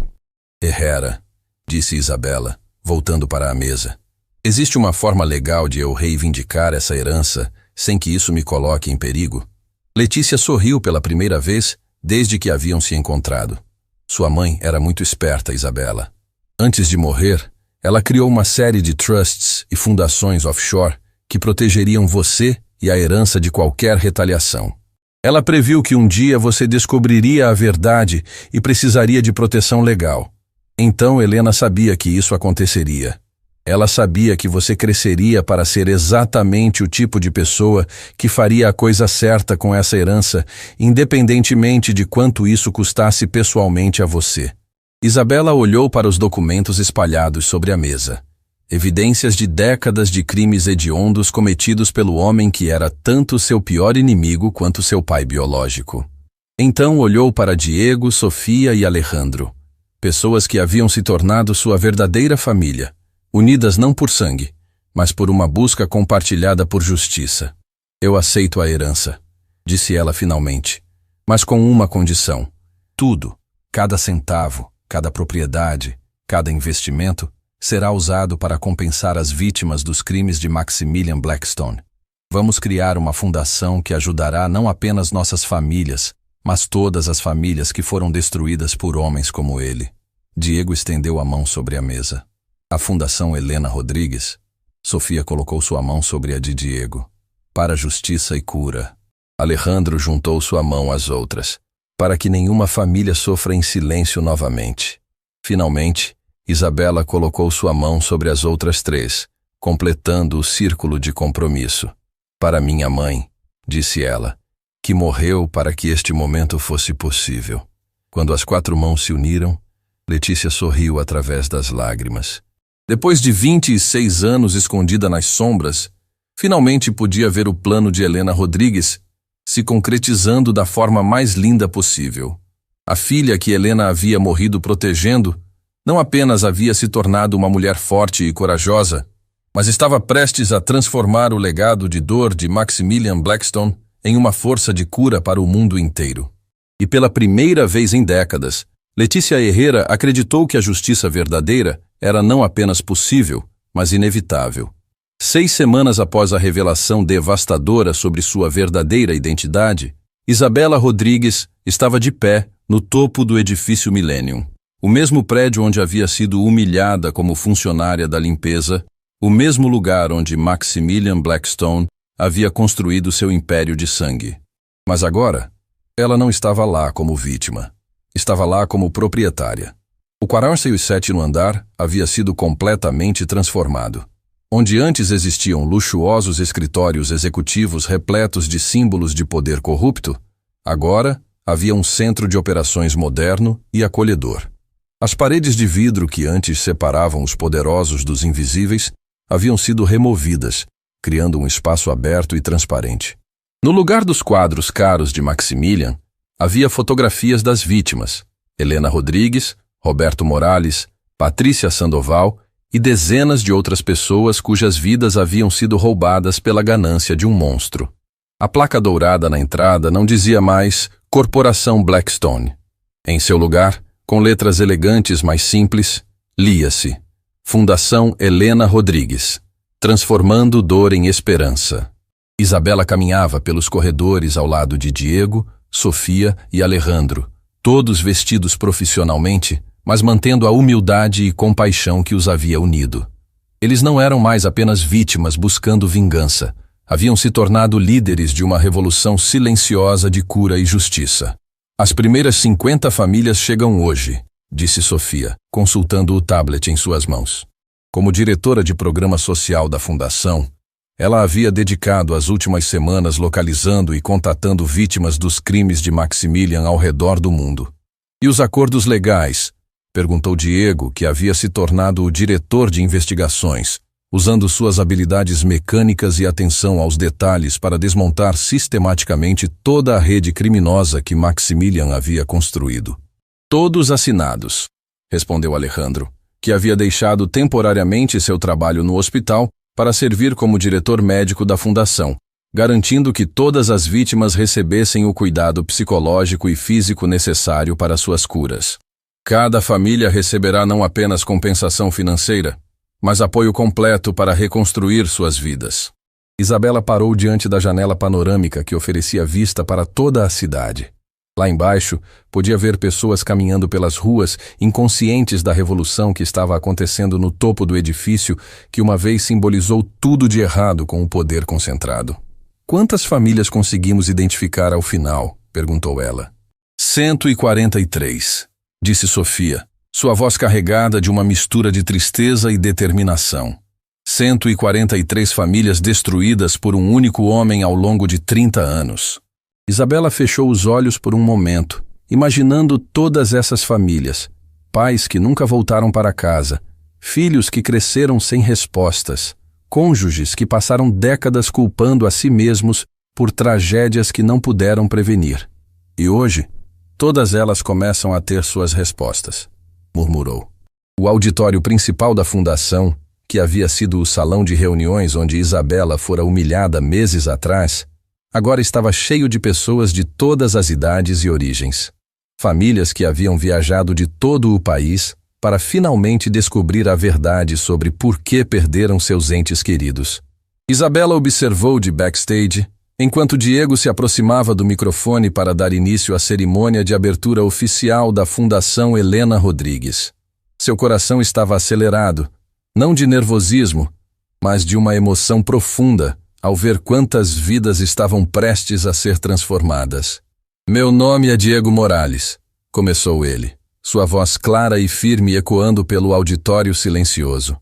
Herrera, disse Isabela, voltando para a mesa. Existe uma forma legal de eu reivindicar essa herança sem que isso me coloque em perigo? Letícia sorriu pela primeira vez desde que haviam se encontrado. Sua mãe era muito esperta, Isabela. Antes de morrer, ela criou uma série de trusts e fundações offshore que protegeriam você e a herança de qualquer retaliação. Ela previu que um dia você descobriria a verdade e precisaria de proteção legal. Então Helena sabia que isso aconteceria. Ela sabia que você cresceria para ser exatamente o tipo de pessoa que faria a coisa certa com essa herança, independentemente de quanto isso custasse pessoalmente a você. Isabela olhou para os documentos espalhados sobre a mesa. Evidências de décadas de crimes hediondos cometidos pelo homem que era tanto seu pior inimigo quanto seu pai biológico. Então olhou para Diego, Sofia e Alejandro. Pessoas que haviam se tornado sua verdadeira família. Unidas não por sangue, mas por uma busca compartilhada por justiça. Eu aceito a herança, disse ela finalmente, mas com uma condição. Tudo, cada centavo, cada propriedade, cada investimento, será usado para compensar as vítimas dos crimes de Maximilian Blackstone. Vamos criar uma fundação que ajudará não apenas nossas famílias, mas todas as famílias que foram destruídas por homens como ele. Diego estendeu a mão sobre a mesa. A Fundação Helena Rodrigues. Sofia colocou sua mão sobre a de Diego. Para justiça e cura. Alejandro juntou sua mão às outras, para que nenhuma família sofra em silêncio novamente. Finalmente, Isabela colocou sua mão sobre as outras três, completando o círculo de compromisso. Para minha mãe, disse ela, que morreu para que este momento fosse possível. Quando as quatro mãos se uniram, Letícia sorriu através das lágrimas. Depois de 26 anos escondida nas sombras, finalmente podia ver o plano de Helena Rodrigues se concretizando da forma mais linda possível. A filha que Helena havia morrido protegendo não apenas havia se tornado uma mulher forte e corajosa, mas estava prestes a transformar o legado de dor de Maximilian Blackstone em uma força de cura para o mundo inteiro. E pela primeira vez em décadas, Letícia Herrera acreditou que a justiça verdadeira era não apenas possível, mas inevitável. 6 semanas após a revelação devastadora sobre sua verdadeira identidade, Isabela Rodrigues estava de pé no topo do edifício Millennium. O mesmo prédio onde havia sido humilhada como funcionária da limpeza, o mesmo lugar onde Maximilian Blackstone havia construído seu império de sangue. Mas agora, ela não estava lá como vítima. Estava lá como proprietária. O 47º andar havia sido completamente transformado. Onde antes existiam luxuosos escritórios executivos repletos de símbolos de poder corrupto, agora havia um centro de operações moderno e acolhedor. As paredes de vidro que antes separavam os poderosos dos invisíveis haviam sido removidas, criando um espaço aberto e transparente. No lugar dos quadros caros de Maximilian, havia fotografias das vítimas: Helena Rodrigues, Roberto Morales, Patrícia Sandoval e dezenas de outras pessoas cujas vidas haviam sido roubadas pela ganância de um monstro. A placa dourada na entrada não dizia mais Corporação Blackstone. Em seu lugar, com letras elegantes mais simples, lia-se Fundação Helena Rodrigues, transformando dor em esperança. Isabela caminhava pelos corredores ao lado de Diego, Sofia e Alejandro, todos vestidos profissionalmente, mas mantendo a humildade e compaixão que os havia unido. Eles não eram mais apenas vítimas buscando vingança. Haviam se tornado líderes de uma revolução silenciosa de cura e justiça. As primeiras 50 famílias chegam hoje, disse Sofia, consultando o tablet em suas mãos. Como diretora de programa social da Fundação, ela havia dedicado as últimas semanas localizando e contatando vítimas dos crimes de Maximilian ao redor do mundo. E os acordos legais? Perguntou Diego, que havia se tornado o diretor de investigações, usando suas habilidades mecânicas e atenção aos detalhes para desmontar sistematicamente toda a rede criminosa que Maximilian havia construído. Todos assinados, respondeu Alejandro, que havia deixado temporariamente seu trabalho no hospital para servir como diretor médico da fundação, garantindo que todas as vítimas recebessem o cuidado psicológico e físico necessário para suas curas. Cada família receberá não apenas compensação financeira, mas apoio completo para reconstruir suas vidas. Isabela parou diante da janela panorâmica que oferecia vista para toda a cidade. Lá embaixo, podia ver pessoas caminhando pelas ruas, inconscientes da revolução que estava acontecendo no topo do edifício que uma vez simbolizou tudo de errado com o poder concentrado. Quantas famílias conseguimos identificar ao final? Perguntou ela. 143, disse Sofia, sua voz carregada de uma mistura de tristeza e determinação. 143 famílias destruídas por um único homem ao longo de 30 anos. Isabela fechou os olhos por um momento, imaginando todas essas famílias, pais que nunca voltaram para casa, filhos que cresceram sem respostas, cônjuges que passaram décadas culpando a si mesmos por tragédias que não puderam prevenir. E hoje, todas elas começam a ter suas respostas, murmurou. O auditório principal da fundação, que havia sido o salão de reuniões onde Isabela fora humilhada meses atrás, agora estava cheio de pessoas de todas as idades e origens. Famílias que haviam viajado de todo o país para finalmente descobrir a verdade sobre por que perderam seus entes queridos. Isabela observou de backstage, enquanto Diego se aproximava do microfone para dar início à cerimônia de abertura oficial da Fundação Helena Rodrigues. Seu coração estava acelerado, não de nervosismo, mas de uma emoção profunda, ao ver quantas vidas estavam prestes a ser transformadas. Meu nome é Diego Morales, começou ele, sua voz clara e firme ecoando pelo auditório silencioso.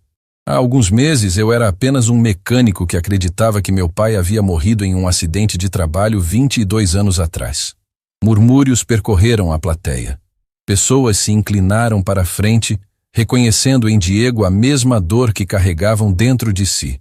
Há alguns meses eu era apenas um mecânico que acreditava que meu pai havia morrido em um acidente de trabalho 22 anos atrás. Murmúrios percorreram a plateia. Pessoas se inclinaram para a frente, reconhecendo em Diego a mesma dor que carregavam dentro de si.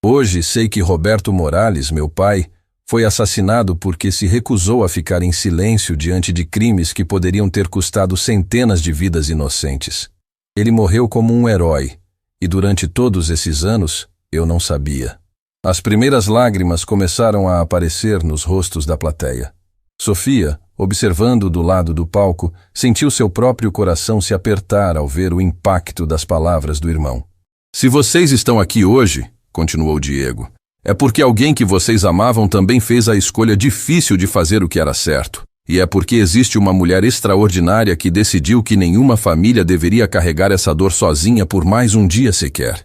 Hoje sei que Roberto Morales, meu pai, foi assassinado porque se recusou a ficar em silêncio diante de crimes que poderiam ter custado centenas de vidas inocentes. Ele morreu como um herói, e durante todos esses anos, Eu não sabia. As primeiras lágrimas começaram a aparecer nos rostos da plateia. Sofia, observando do lado do palco, sentiu seu próprio coração se apertar ao ver o impacto das palavras do irmão. Se vocês estão aqui hoje, continuou Diego, é porque alguém que vocês amavam também fez a escolha difícil de fazer o que era certo. E é porque existe uma mulher extraordinária que decidiu que nenhuma família deveria carregar essa dor sozinha por mais um dia sequer.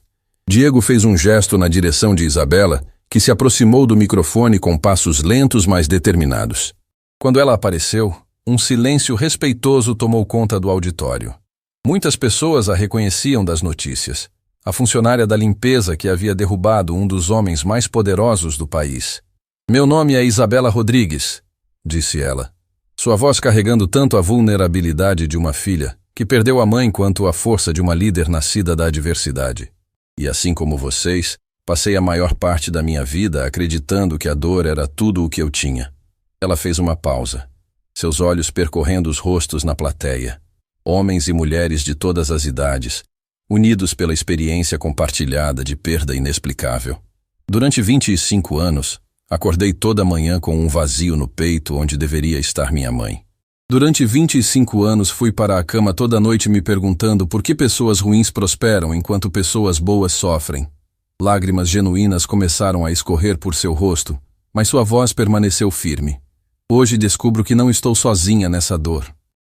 Diego fez um gesto na direção de Isabela, que se aproximou do microfone com passos lentos, mas determinados. Quando ela apareceu, um silêncio respeitoso tomou conta do auditório. Muitas pessoas a reconheciam das notícias. A funcionária da limpeza que havia derrubado um dos homens mais poderosos do país. Meu nome é Isabela Rodrigues, disse ela. Sua voz carregando tanto a vulnerabilidade de uma filha, que perdeu a mãe quanto a força de uma líder nascida da adversidade. E assim como vocês, passei a maior parte da minha vida acreditando que a dor era tudo o que eu tinha. Ela fez uma pausa, seus olhos percorrendo os rostos na plateia. Homens e mulheres de todas as idades, unidos pela experiência compartilhada de perda inexplicável. Durante 25 anos, acordei toda manhã com um vazio no peito onde deveria estar minha mãe. Durante 25 anos fui para a cama toda noite me perguntando por que pessoas ruins prosperam enquanto pessoas boas sofrem. Lágrimas genuínas começaram a escorrer por seu rosto, mas sua voz permaneceu firme. Hoje descubro que não estou sozinha nessa dor.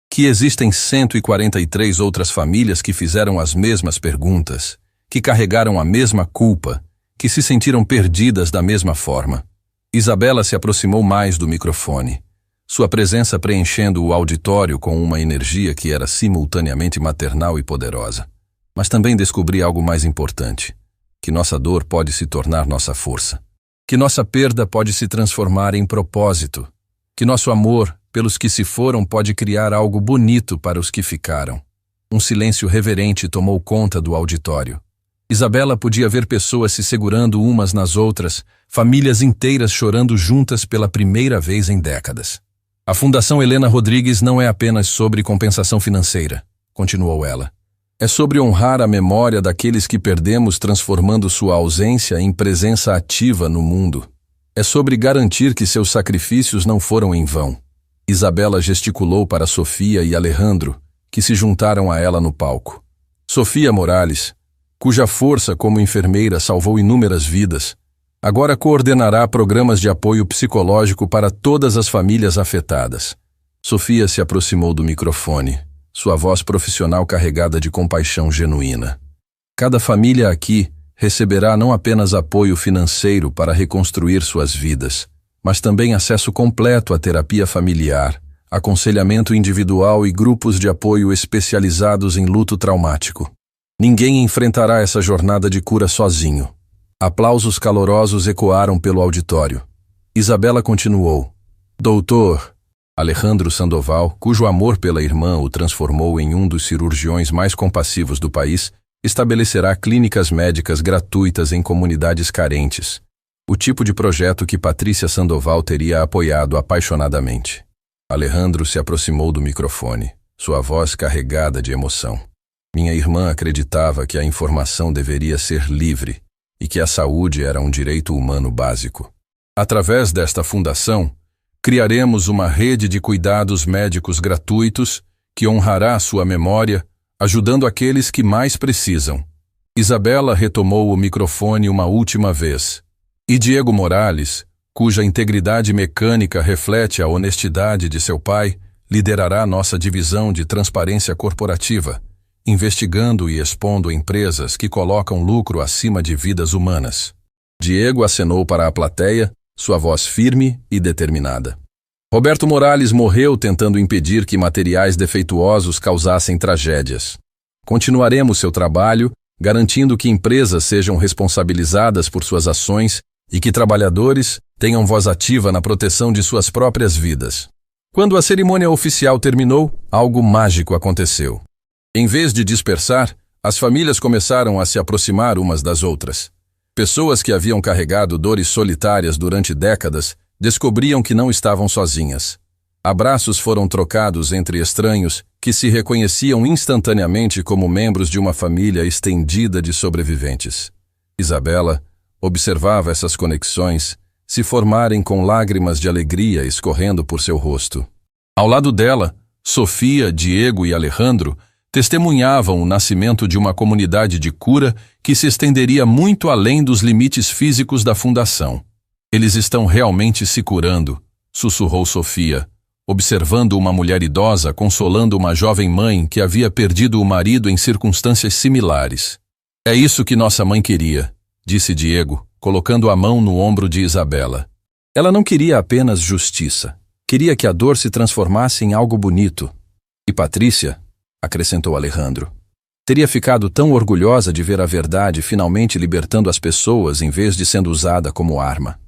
Que existem 143 outras famílias que fizeram as mesmas perguntas, que carregaram a mesma culpa, que se sentiram perdidas da mesma forma. Isabela se aproximou mais do microfone, sua presença preenchendo o auditório com uma energia que era simultaneamente maternal e poderosa. Mas também descobri algo mais importante, que nossa dor pode se tornar nossa força, que nossa perda pode se transformar em propósito, que nosso amor pelos que se foram pode criar algo bonito para os que ficaram. Um silêncio reverente tomou conta do auditório. Isabela podia ver pessoas se segurando umas nas outras, famílias inteiras chorando juntas pela primeira vez em décadas. A Fundação Helena Rodrigues não é apenas sobre compensação financeira, continuou ela. É sobre honrar a memória daqueles que perdemos transformando sua ausência em presença ativa no mundo. É sobre garantir que seus sacrifícios não foram em vão. Isabela gesticulou para Sofia e Alejandro, que se juntaram a ela no palco. Sofia Morales, cuja força como enfermeira salvou inúmeras vidas, agora coordenará programas de apoio psicológico para todas as famílias afetadas. Sofia se aproximou do microfone, sua voz profissional carregada de compaixão genuína. Cada família aqui receberá não apenas apoio financeiro para reconstruir suas vidas, mas também acesso completo à terapia familiar, aconselhamento individual e grupos de apoio especializados em luto traumático. Ninguém enfrentará essa jornada de cura sozinho. Aplausos calorosos ecoaram pelo auditório. Isabela continuou. Doutor Alejandro Sandoval, cujo amor pela irmã o transformou em um dos cirurgiões mais compassivos do país, estabelecerá clínicas médicas gratuitas em comunidades carentes. O tipo de projeto que Patrícia Sandoval teria apoiado apaixonadamente. Alejandro se aproximou do microfone, sua voz carregada de emoção. Minha irmã acreditava que a informação deveria ser livre e que a saúde era um direito humano básico. Através desta fundação, criaremos uma rede de cuidados médicos gratuitos que honrará sua memória, ajudando aqueles que mais precisam. Isabela retomou o microfone uma última vez. E Diego Morales, cuja integridade mecânica reflete a honestidade de seu pai, liderará nossa divisão de transparência corporativa, investigando e expondo empresas que colocam lucro acima de vidas humanas. Diego acenou para a plateia, sua voz firme e determinada. Roberto Morales morreu tentando impedir que materiais defeituosos causassem tragédias. Continuaremos seu trabalho, garantindo que empresas sejam responsabilizadas por suas ações e que trabalhadores tenham voz ativa na proteção de suas próprias vidas. Quando a cerimônia oficial terminou, algo mágico aconteceu. Em vez de dispersar, as famílias começaram a se aproximar umas das outras. Pessoas que haviam carregado dores solitárias durante décadas descobriam que não estavam sozinhas. Abraços foram trocados entre estranhos que se reconheciam instantaneamente como membros de uma família estendida de sobreviventes. Isabela observava essas conexões se formarem com lágrimas de alegria escorrendo por seu rosto. Ao lado dela, Sofia, Diego e Alejandro testemunhavam o nascimento de uma comunidade de cura que se estenderia muito além dos limites físicos da fundação. Eles estão realmente se curando, sussurrou Sofia, observando uma mulher idosa consolando uma jovem mãe que havia perdido o marido em circunstâncias similares. É isso que nossa mãe queria, disse Diego, colocando a mão no ombro de Isabela. Ela não queria apenas justiça, queria que a dor se transformasse em algo bonito. E Patrícia, acrescentou Alejandro, teria ficado tão orgulhosa de ver a verdade finalmente libertando as pessoas em vez de sendo usada como arma.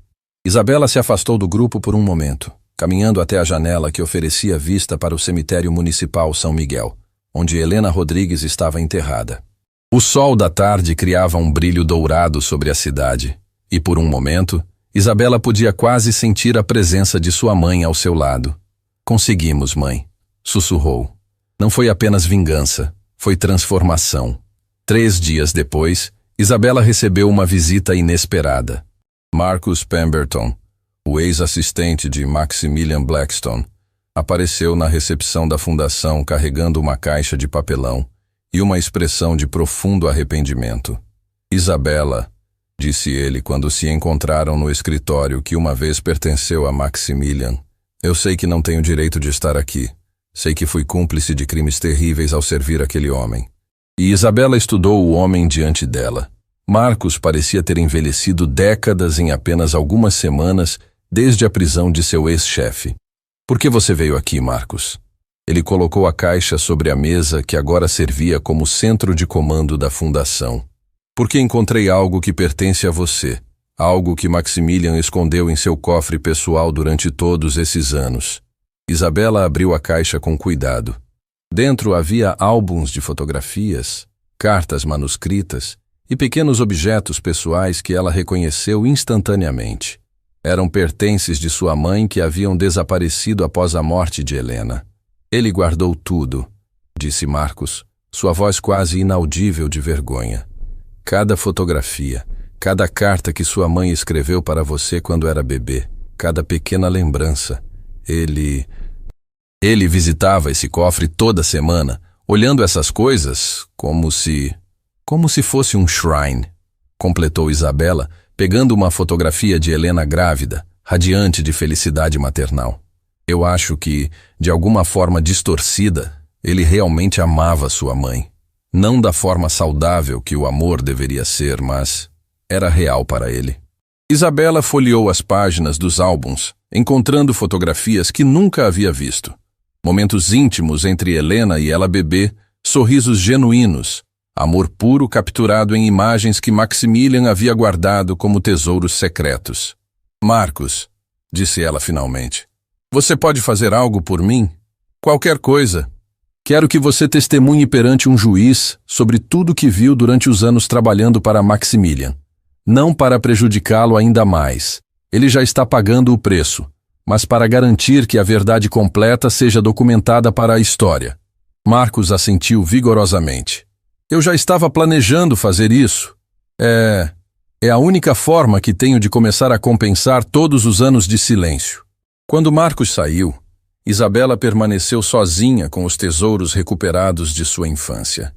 Isabela se afastou do grupo por um momento, caminhando até a janela que oferecia vista para o cemitério municipal São Miguel, onde Helena Rodrigues estava enterrada. O sol da tarde criava um brilho dourado sobre a cidade, e por um momento, Isabela podia quase sentir a presença de sua mãe ao seu lado. Conseguimos, mãe, sussurrou. Não foi apenas vingança, foi transformação. 3 dias depois, Isabela recebeu uma visita inesperada. Marcus Pemberton, o ex-assistente de Maximilian Blackstone, apareceu na recepção da fundação carregando uma caixa de papelão e uma expressão de profundo arrependimento. Isabela, disse ele quando se encontraram no escritório que uma vez pertenceu a Maximilian, eu sei que não tenho direito de estar aqui. Sei que fui cúmplice de crimes terríveis ao servir aquele homem. E Isabela estudou o homem diante dela. Marcos parecia ter envelhecido décadas em apenas algumas semanas desde a prisão de seu ex-chefe. Por que você veio aqui, Marcos? Ele colocou a caixa sobre a mesa que agora servia como centro de comando da fundação. Porque encontrei algo que pertence a você, algo que Maximilian escondeu em seu cofre pessoal durante todos esses anos. Isabela abriu a caixa com cuidado. Dentro havia álbuns de fotografias, cartas manuscritas e pequenos objetos pessoais que ela reconheceu instantaneamente. Eram pertences de sua mãe que haviam desaparecido após a morte de Helena. Ele guardou tudo, disse Marcos, sua voz quase inaudível de vergonha. Cada fotografia, cada carta que sua mãe escreveu para você quando era bebê, cada pequena lembrança. Ele visitava esse cofre toda semana, olhando essas coisas como se fosse um shrine, completou Isabela, pegando uma fotografia de Helena grávida, radiante de felicidade maternal. Eu acho que, de alguma forma distorcida, ele realmente amava sua mãe. Não da forma saudável que o amor deveria ser, mas era real para ele. Isabela folheou as páginas dos álbuns, encontrando fotografias que nunca havia visto. Momentos íntimos entre Helena e ela bebê, sorrisos genuínos, amor puro capturado em imagens que Maximilian havia guardado como tesouros secretos. Marcos, disse ela finalmente, você pode fazer algo por mim? Qualquer coisa. Quero que você testemunhe perante um juiz sobre tudo que viu durante os anos trabalhando para Maximilian. Não para prejudicá-lo ainda mais. Ele já está pagando o preço, mas para garantir que a verdade completa seja documentada para a história. Marcos assentiu vigorosamente. Eu já estava planejando fazer isso. É a única forma que tenho de começar a compensar todos os anos de silêncio. Quando Marcos saiu, Isabela permaneceu sozinha com os tesouros recuperados de sua infância.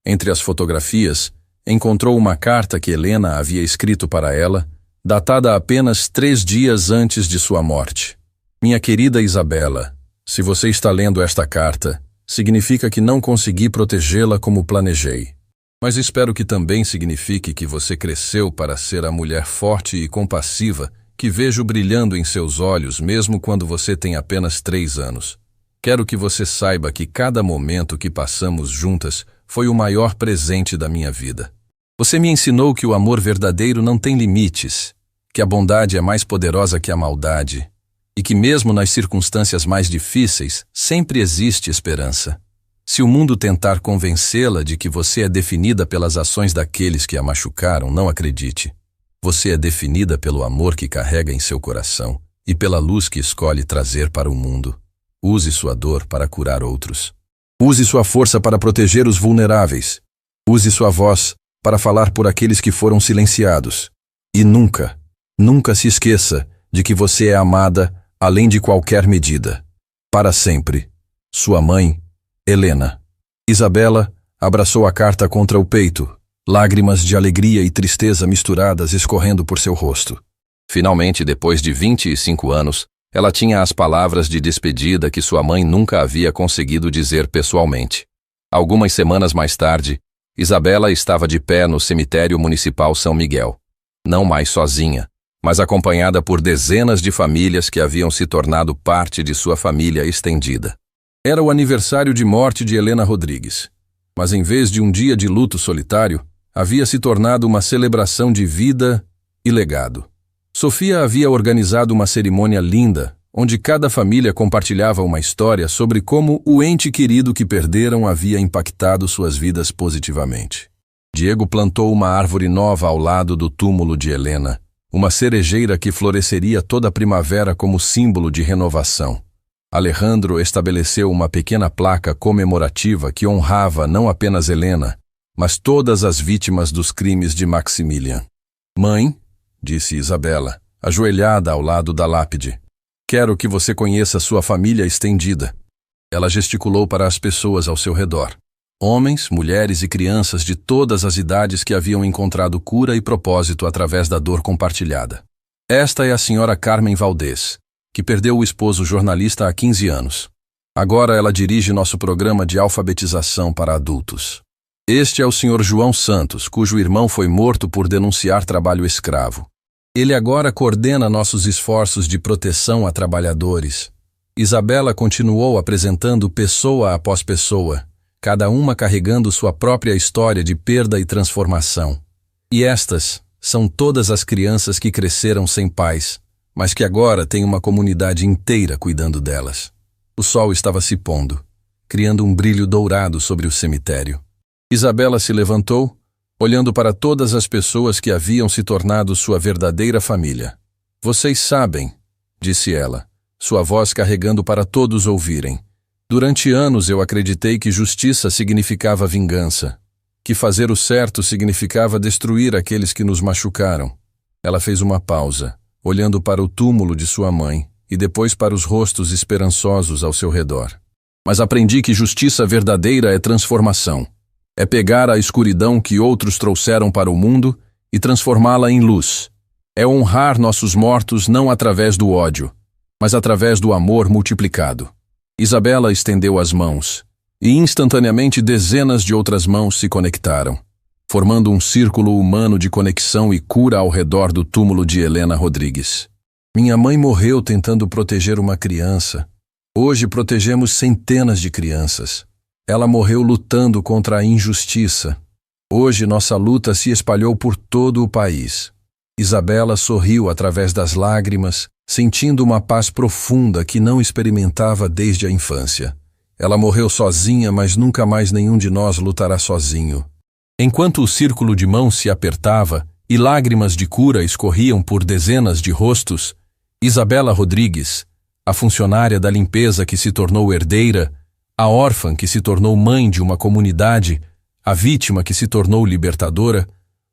Entre as fotografias, encontrou uma carta que Helena havia escrito para ela, datada apenas 3 dias antes de sua morte. Minha querida Isabela, se você está lendo esta carta, significa que não consegui protegê-la como planejei. Mas espero que também signifique que você cresceu para ser a mulher forte e compassiva que vejo brilhando em seus olhos mesmo quando você tem apenas 3 anos. Quero que você saiba que cada momento que passamos juntas foi o maior presente da minha vida. Você me ensinou que o amor verdadeiro não tem limites, que a bondade é mais poderosa que a maldade, e que mesmo nas circunstâncias mais difíceis, sempre existe esperança. Se o mundo tentar convencê-la de que você é definida pelas ações daqueles que a machucaram, não acredite. Você é definida pelo amor que carrega em seu coração e pela luz que escolhe trazer para o mundo. Use sua dor para curar outros. Use sua força para proteger os vulneráveis. Use sua voz para falar por aqueles que foram silenciados. E nunca, nunca se esqueça de que você é amada além de qualquer medida. Para sempre. Sua mãe, Helena. Isabela abraçou a carta contra o peito, lágrimas de alegria e tristeza misturadas escorrendo por seu rosto. Finalmente, depois de 25 anos, ela tinha as palavras de despedida que sua mãe nunca havia conseguido dizer pessoalmente. Algumas semanas mais tarde, Isabela estava de pé no cemitério municipal São Miguel. Não mais sozinha, mas acompanhada por dezenas de famílias que haviam se tornado parte de sua família estendida. Era o aniversário de morte de Helena Rodrigues, mas em vez de um dia de luto solitário, havia se tornado uma celebração de vida e legado. Sofia havia organizado uma cerimônia linda, onde cada família compartilhava uma história sobre como o ente querido que perderam havia impactado suas vidas positivamente. Diego plantou uma árvore nova ao lado do túmulo de Helena, uma cerejeira que floresceria toda a primavera como símbolo de renovação. Alejandro estabeleceu uma pequena placa comemorativa que honrava não apenas Helena, mas todas as vítimas dos crimes de Maximilian. "Mãe", disse Isabela, ajoelhada ao lado da lápide, "quero que você conheça sua família estendida." Ela gesticulou para as pessoas ao seu redor. Homens, mulheres e crianças de todas as idades que haviam encontrado cura e propósito através da dor compartilhada. Esta é a senhora Carmen Valdez, que perdeu o esposo jornalista há 15 anos. Agora ela dirige nosso programa de alfabetização para adultos. Este é o senhor João Santos, cujo irmão foi morto por denunciar trabalho escravo. Ele agora coordena nossos esforços de proteção a trabalhadores. Isabela continuou apresentando pessoa após pessoa, cada uma carregando sua própria história de perda e transformação. E estas são todas as crianças que cresceram sem pais, mas que agora têm uma comunidade inteira cuidando delas. O sol estava se pondo, criando um brilho dourado sobre o cemitério. Isabela se levantou, olhando para todas as pessoas que haviam se tornado sua verdadeira família. "Vocês sabem", disse ela, sua voz carregando para todos ouvirem. "Durante anos eu acreditei que justiça significava vingança, que fazer o certo significava destruir aqueles que nos machucaram." Ela fez uma pausa, olhando para o túmulo de sua mãe e depois para os rostos esperançosos ao seu redor. "Mas aprendi que justiça verdadeira é transformação. É pegar a escuridão que outros trouxeram para o mundo e transformá-la em luz. É honrar nossos mortos não através do ódio, mas através do amor multiplicado." Isabela estendeu as mãos, e instantaneamente dezenas de outras mãos se conectaram, formando um círculo humano de conexão e cura ao redor do túmulo de Helena Rodrigues. "Minha mãe morreu tentando proteger uma criança. Hoje protegemos centenas de crianças. Ela morreu lutando contra a injustiça. Hoje nossa luta se espalhou por todo o país." Isabela sorriu através das lágrimas, sentindo uma paz profunda que não experimentava desde a infância. Ela morreu sozinha, mas nunca mais nenhum de nós lutará sozinho. Enquanto o círculo de mãos se apertava e lágrimas de cura escorriam por dezenas de rostos, Isabela Rodrigues, a funcionária da limpeza que se tornou herdeira, a órfã que se tornou mãe de uma comunidade, a vítima que se tornou libertadora,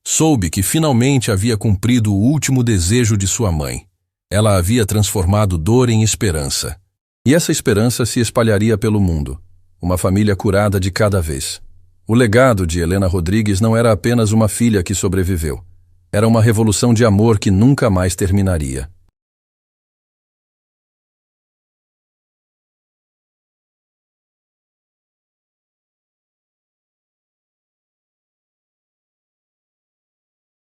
soube que finalmente havia cumprido o último desejo de sua mãe. Ela havia transformado dor em esperança. E essa esperança se espalharia pelo mundo, uma família curada de cada vez. O legado de Helena Rodrigues não era apenas uma filha que sobreviveu. Era uma revolução de amor que nunca mais terminaria.